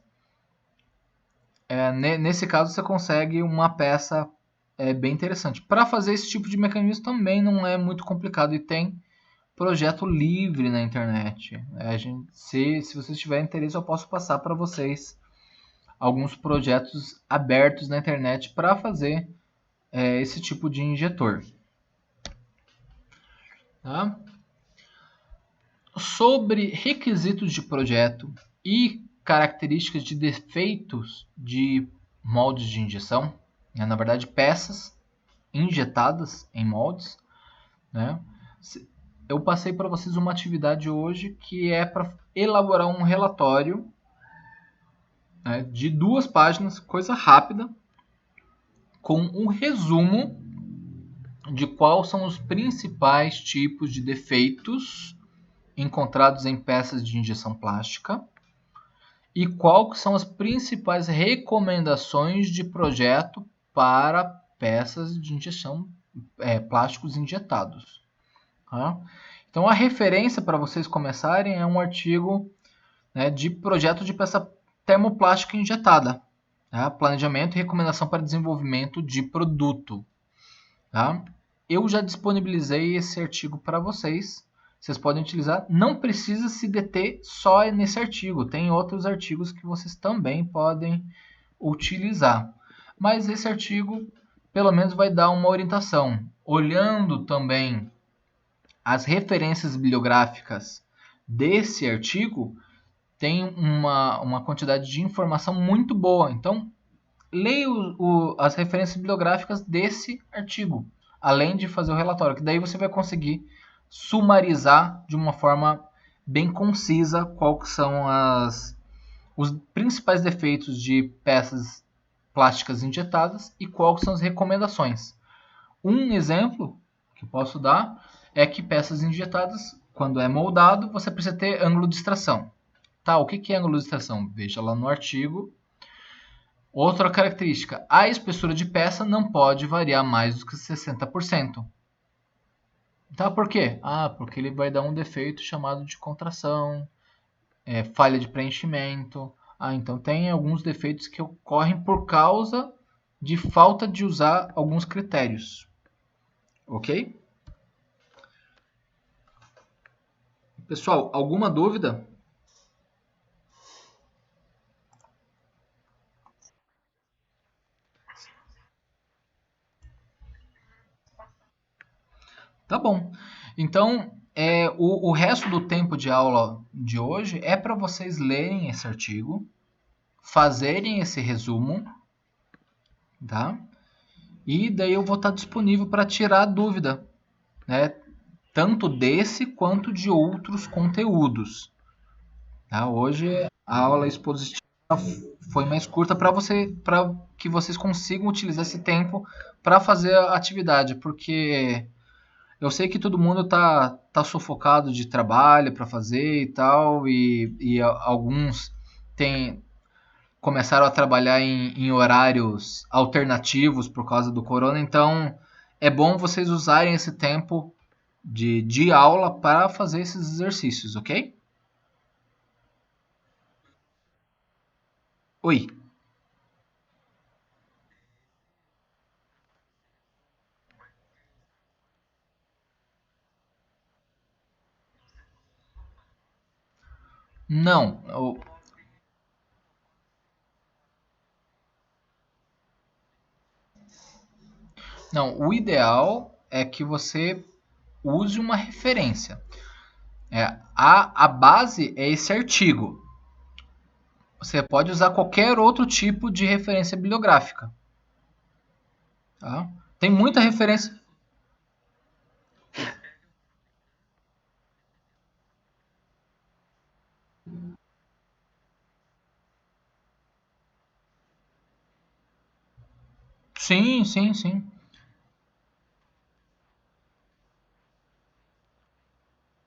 nesse caso você consegue uma peça bem interessante. Para fazer esse tipo de mecanismo também não é muito complicado e tem projeto livre na internet. Se vocês tiverem interesse, eu posso passar para vocês alguns projetos abertos na internet para fazer esse tipo de injetor. Tá? Sobre requisitos de projeto e características de defeitos de moldes de injeção, na verdade peças injetadas em moldes, né? Eu passei para vocês uma atividade hoje que é para elaborar um relatório, né, de 2 páginas, coisa rápida, com um resumo de quais são os principais tipos de defeitos encontrados em peças de injeção plástica e quais são as principais recomendações de projeto para peças de injeção, plásticos injetados. Tá? Então a referência para vocês começarem é um artigo, né, de projeto de peça termoplástica injetada. Tá? Planejamento e recomendação para desenvolvimento de produto. Tá? Eu já disponibilizei esse artigo para vocês. Vocês podem utilizar. Não precisa se deter só nesse artigo. Tem outros artigos que vocês também podem utilizar. Mas esse artigo, pelo menos, vai dar uma orientação. Olhando também as referências bibliográficas desse artigo, tem uma quantidade de informação muito boa. Então, leia as referências bibliográficas desse artigo, além de fazer o relatório, que daí você vai conseguir sumarizar de uma forma bem concisa quais são os principais defeitos de peças plásticas injetadas e quais são as recomendações. Um exemplo que eu posso dar é que peças injetadas, quando é moldado, você precisa ter ângulo de extração. Tá, o que é ângulo de extração? Veja lá no artigo. Outra característica, a espessura de peça não pode variar mais do que 60%. Tá, por quê? Porque ele vai dar um defeito chamado de contração, falha de preenchimento. Então tem alguns defeitos que ocorrem por causa de falta de usar alguns critérios. Ok? Pessoal, alguma dúvida? Tá bom. Então, o resto do tempo de aula de hoje é para vocês lerem esse artigo, fazerem esse resumo, tá? E daí eu vou estar disponível para tirar a dúvida, né? Tanto desse quanto de outros conteúdos. Tá? Hoje a aula expositiva foi mais curta para que vocês consigam utilizar esse tempo para fazer a atividade, porque eu sei que todo mundo tá sufocado de trabalho para fazer e tal, e alguns começaram a trabalhar em horários alternativos por causa do corona, então é bom vocês usarem esse tempo de aula para fazer esses exercícios, ok? Oi. Não, o ideal é que você use uma referência. A base é esse artigo. Você pode usar qualquer outro tipo de referência bibliográfica. Tá? Tem muita referência. Sim, sim, sim.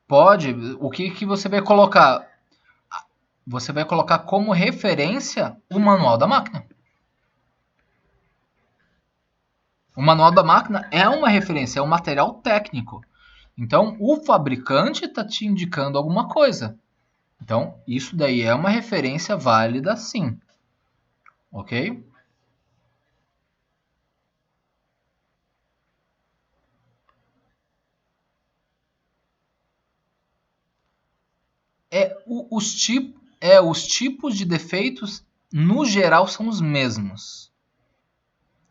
Pode. O que que você vai colocar? Você vai colocar como referência o manual da máquina. O manual da máquina é uma referência, é um material técnico. Então, o fabricante está te indicando alguma coisa. Então, isso daí é uma referência válida, sim, ok? Os tipos de defeitos, no geral, são os mesmos,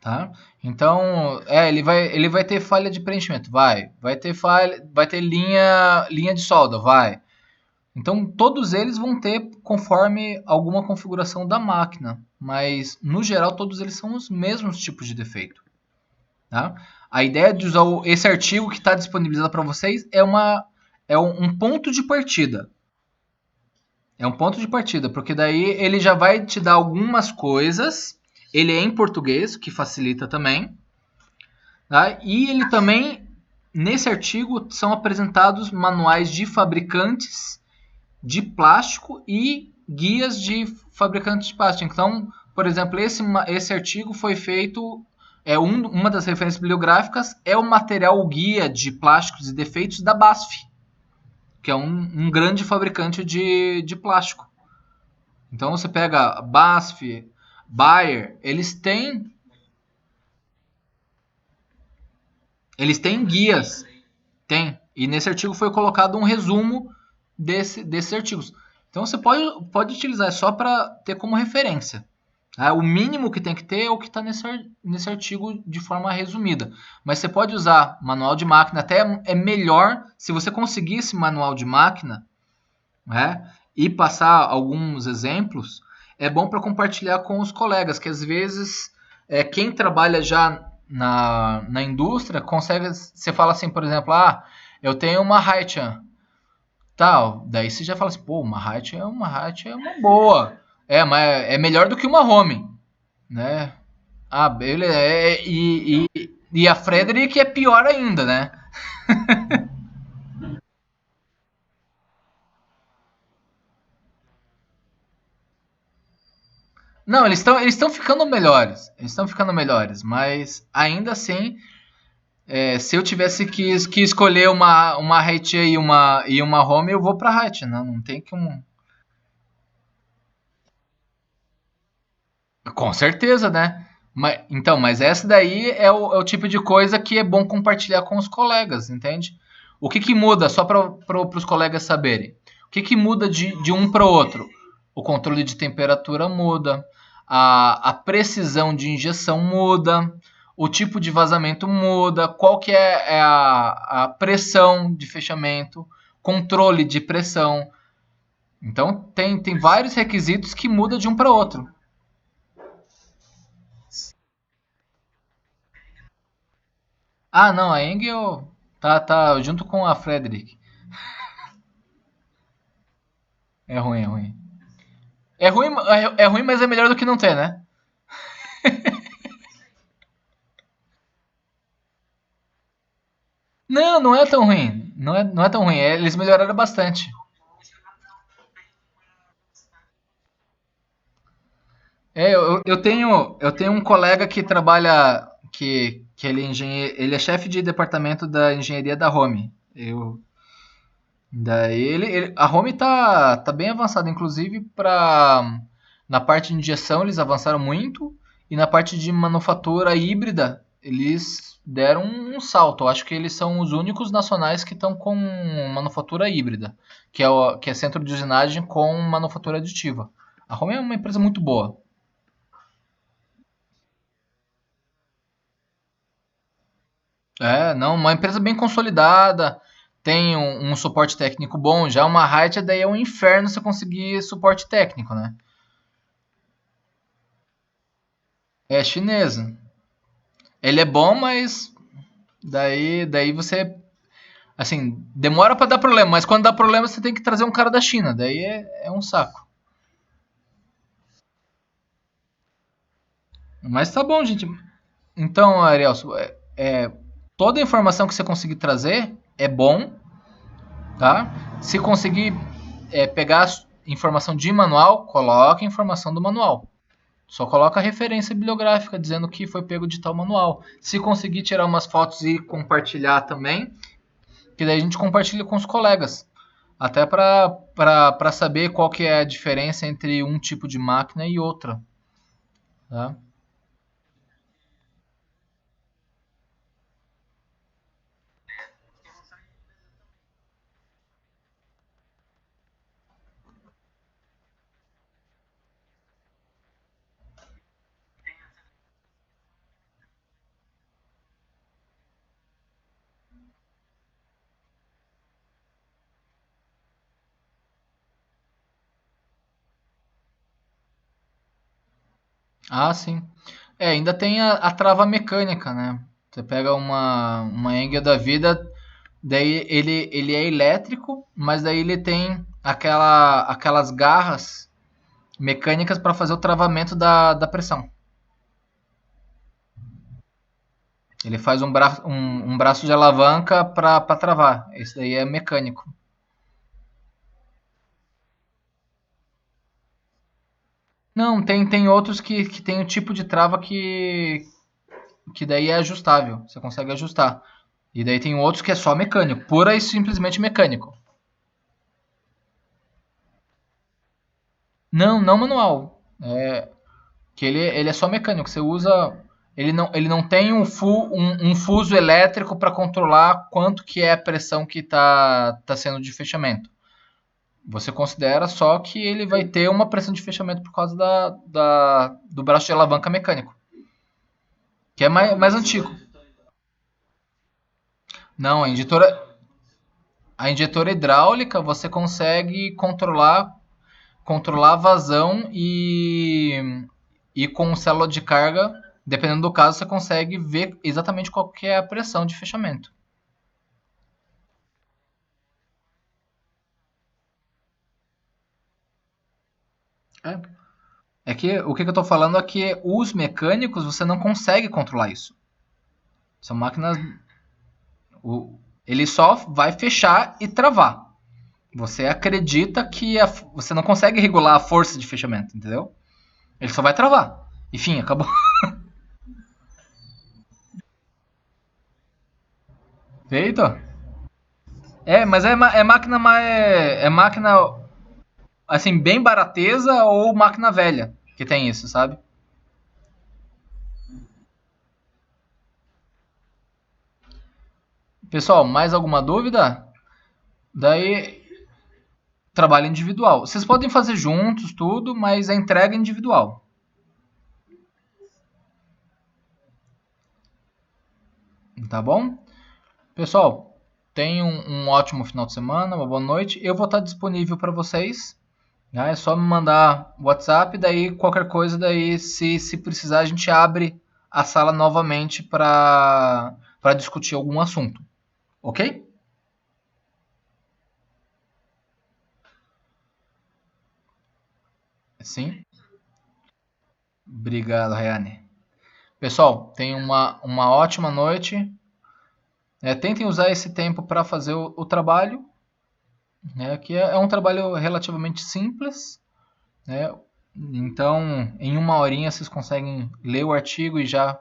tá? Então, ele vai ter falha de preenchimento, vai ter falha, vai ter linha de solda, vai. Então, todos eles vão ter conforme alguma configuração da máquina, mas no geral todos eles são os mesmos tipos de defeito. Tá? A ideia de usar esse artigo que está disponibilizado para vocês é um ponto de partida. É um ponto de partida, porque daí ele já vai te dar algumas coisas. Ele é em português, que facilita também. Tá? E ele também, nesse artigo, são apresentados manuais de fabricantes de plástico e guias de fabricantes de plástico. Então, por exemplo, esse artigo foi feito. Uma das referências bibliográficas é o material guia de plásticos e defeitos da BASF, que é um grande fabricante de plástico. Então você pega BASF, Bayer, eles têm guias, tem. E nesse artigo foi colocado um resumo desses artigos. Então você pode utilizar, é só para ter como referência. O mínimo que tem que ter é o que está nesse artigo de forma resumida. Mas você pode usar manual de máquina, até é melhor se você conseguir esse manual de máquina, né, e passar alguns exemplos, é bom para compartilhar com os colegas, que às vezes quem trabalha já na indústria consegue. Você fala assim, por exemplo, eu tenho uma Haitian, tal, daí você já fala assim, pô, uma Haitian é uma boa, mas é melhor do que uma Home, né? Beleza. E a Frederic é pior ainda, né? Não, eles estão ficando melhores. Eles estão ficando melhores, mas ainda assim, se eu tivesse que escolher uma Haiti e uma Home, eu vou pra Haiti, né? Não tem que um. Com certeza, né? Mas essa daí é o tipo de coisa que é bom compartilhar com os colegas, entende? O que muda, só para os colegas saberem, o que muda de um para o outro? O controle de temperatura muda, a precisão de injeção muda, o tipo de vazamento muda, qual que é a pressão de fechamento, controle de pressão. Então tem vários requisitos que mudam de um para o outro. Não, a Engel tá junto com a Frederick. É ruim, é ruim. É ruim, mas é melhor do que não ter, né? Não, não é tão ruim. Não é tão ruim. Eles melhoraram bastante. Eu tenho um colega que trabalha, que ele é chefe de departamento da engenharia da Home. Daí a Home tá bem avançada, inclusive na parte de injeção eles avançaram muito e na parte de manufatura híbrida eles deram um salto. Eu acho que eles são os únicos nacionais que estão com manufatura híbrida, que é centro de usinagem com manufatura aditiva. A Home é uma empresa muito boa. Não, uma empresa bem consolidada, tem um suporte técnico bom. Já uma Hight daí é um inferno você conseguir suporte técnico, né? É chinesa. Ele é bom, mas daí você, assim, demora pra dar problema, mas quando dá problema você tem que trazer um cara da China, daí é um saco. Mas tá bom, gente. Então, Ariel, toda a informação que você conseguir trazer é bom, tá? Se conseguir pegar informação de manual, coloca a informação do manual. Só coloca a referência bibliográfica dizendo que foi pego de tal manual. Se conseguir tirar umas fotos e compartilhar também, que daí a gente compartilha com os colegas. Até para saber qual que é a diferença entre um tipo de máquina e outra. Tá? Ah, sim. Ainda tem a trava mecânica, né? Você pega uma Engel da vida, daí ele é elétrico, mas daí ele tem aquelas garras mecânicas para fazer o travamento da pressão. Ele faz um braço de alavanca para travar. Esse daí é mecânico. Não, tem outros que tem o tipo de trava que daí é ajustável. Você consegue ajustar. E daí tem outros que é só mecânico, pura e simplesmente mecânico. Não, não manual. Que ele é só mecânico. Você usa. Ele não tem um fuso elétrico para controlar quanto que é a pressão que tá sendo de fechamento. Você considera só que ele vai ter uma pressão de fechamento por causa do braço de alavanca mecânico, que é mais antigo. Não, a injetora hidráulica você consegue controlar a vazão e com célula de carga, dependendo do caso, você consegue ver exatamente qual que é a pressão de fechamento. É. É que o que eu estou falando é que os mecânicos você não consegue controlar isso. São máquinas. Ele só vai fechar e travar. Você acredita que você não consegue regular a força de fechamento, entendeu? Ele só vai travar. Enfim, acabou. Feito? Mas é máquina mais. É máquina assim, bem barateza ou máquina velha que tem isso, sabe? Pessoal, mais alguma dúvida? Daí, trabalho individual. Vocês podem fazer juntos tudo, mas a entrega é individual. Tá bom? Pessoal, tenham um ótimo final de semana, uma boa noite. Eu vou estar disponível para vocês. Né? É só me mandar WhatsApp, daí qualquer coisa, daí se precisar a gente abre a sala novamente para discutir algum assunto, ok? Sim. Obrigado, Rayane. Pessoal, tenham uma ótima noite. Tentem usar esse tempo para fazer o trabalho, né, que é um trabalho relativamente simples. Né? Então, em uma horinha vocês conseguem ler o artigo e já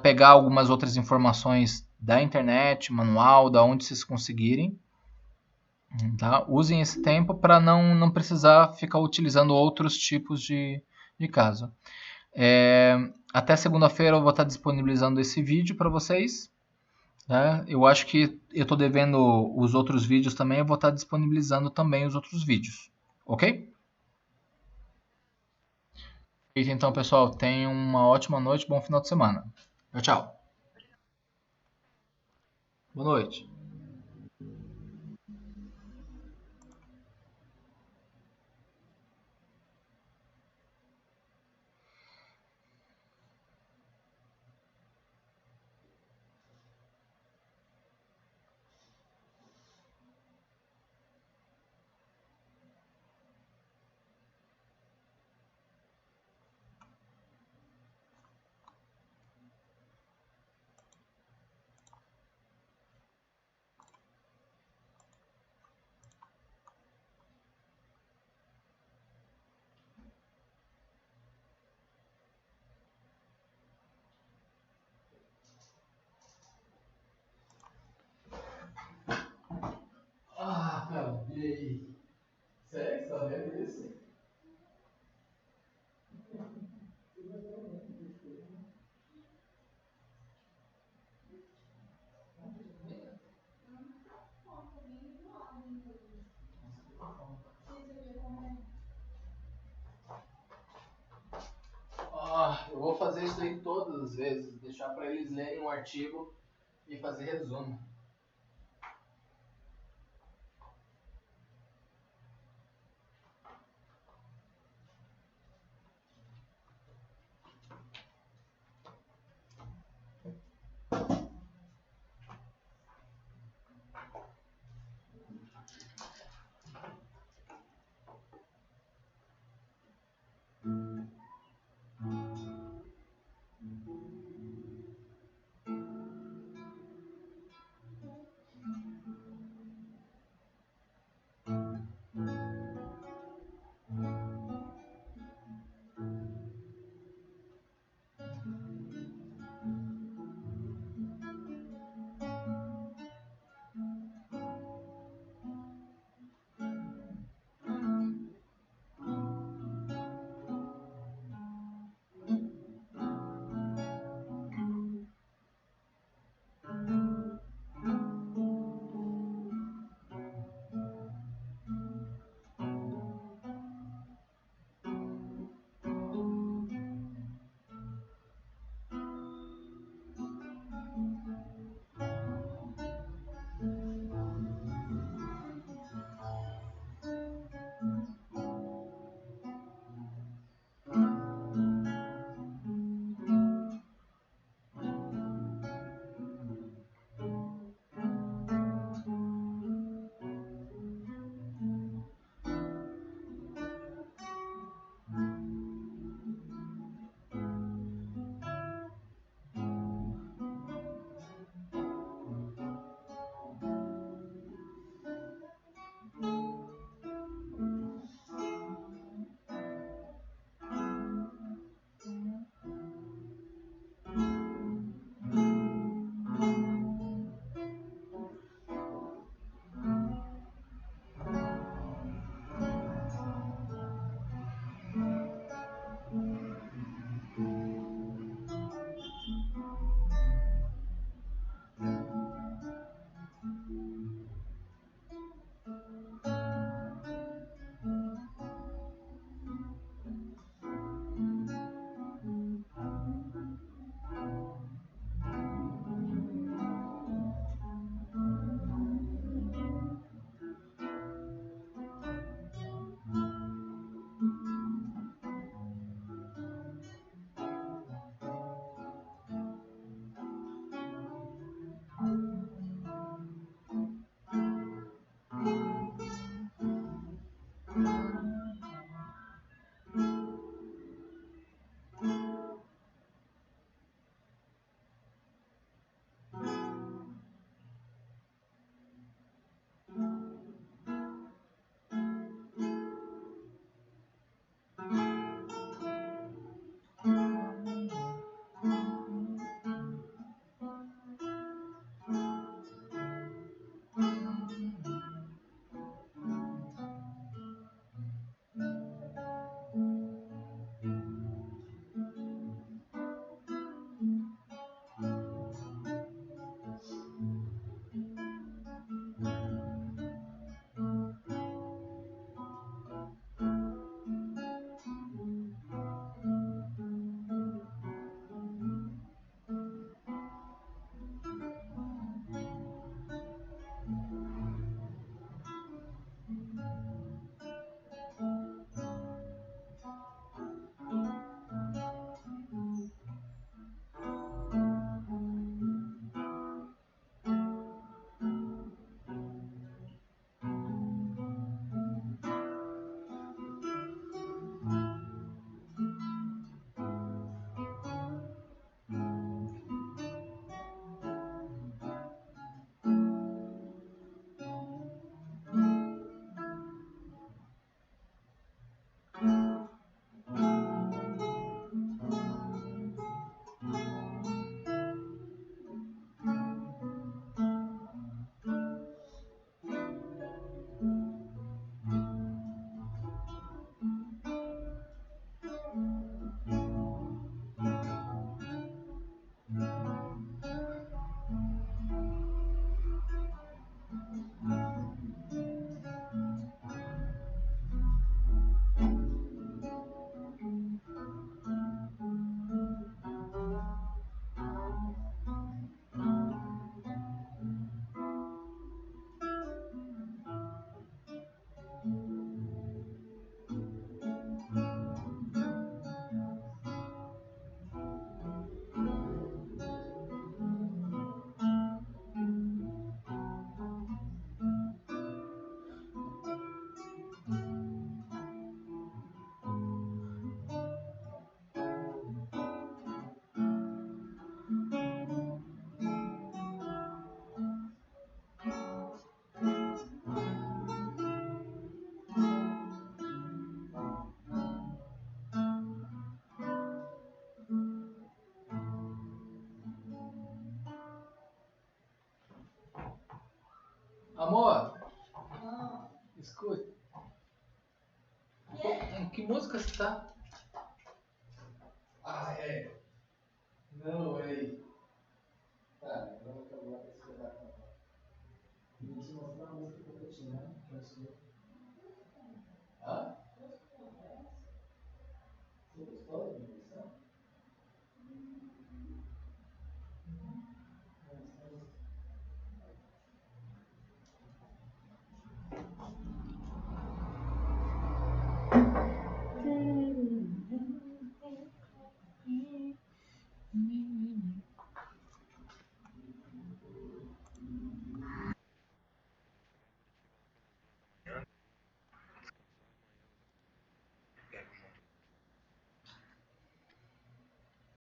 pegar algumas outras informações da internet, manual, da onde vocês conseguirem. Tá? Usem esse tempo para não precisar ficar utilizando outros tipos de caso. Até segunda-feira eu vou estar disponibilizando esse vídeo para vocês. Né? Eu acho que eu estou devendo os outros vídeos também, eu vou estar disponibilizando também os outros vídeos. Ok? Então, pessoal, tenham uma ótima noite, bom final de semana. Tchau, tchau. Boa noite. duas vezes, deixar para eles lerem o artigo e fazer resumo. Amor, escuta. Em que música você tá? Ah, é. Não, é. Tá, vamos acabar com esse pedaço. Vou te mostrar a música que eu tô tirando, que eu sou.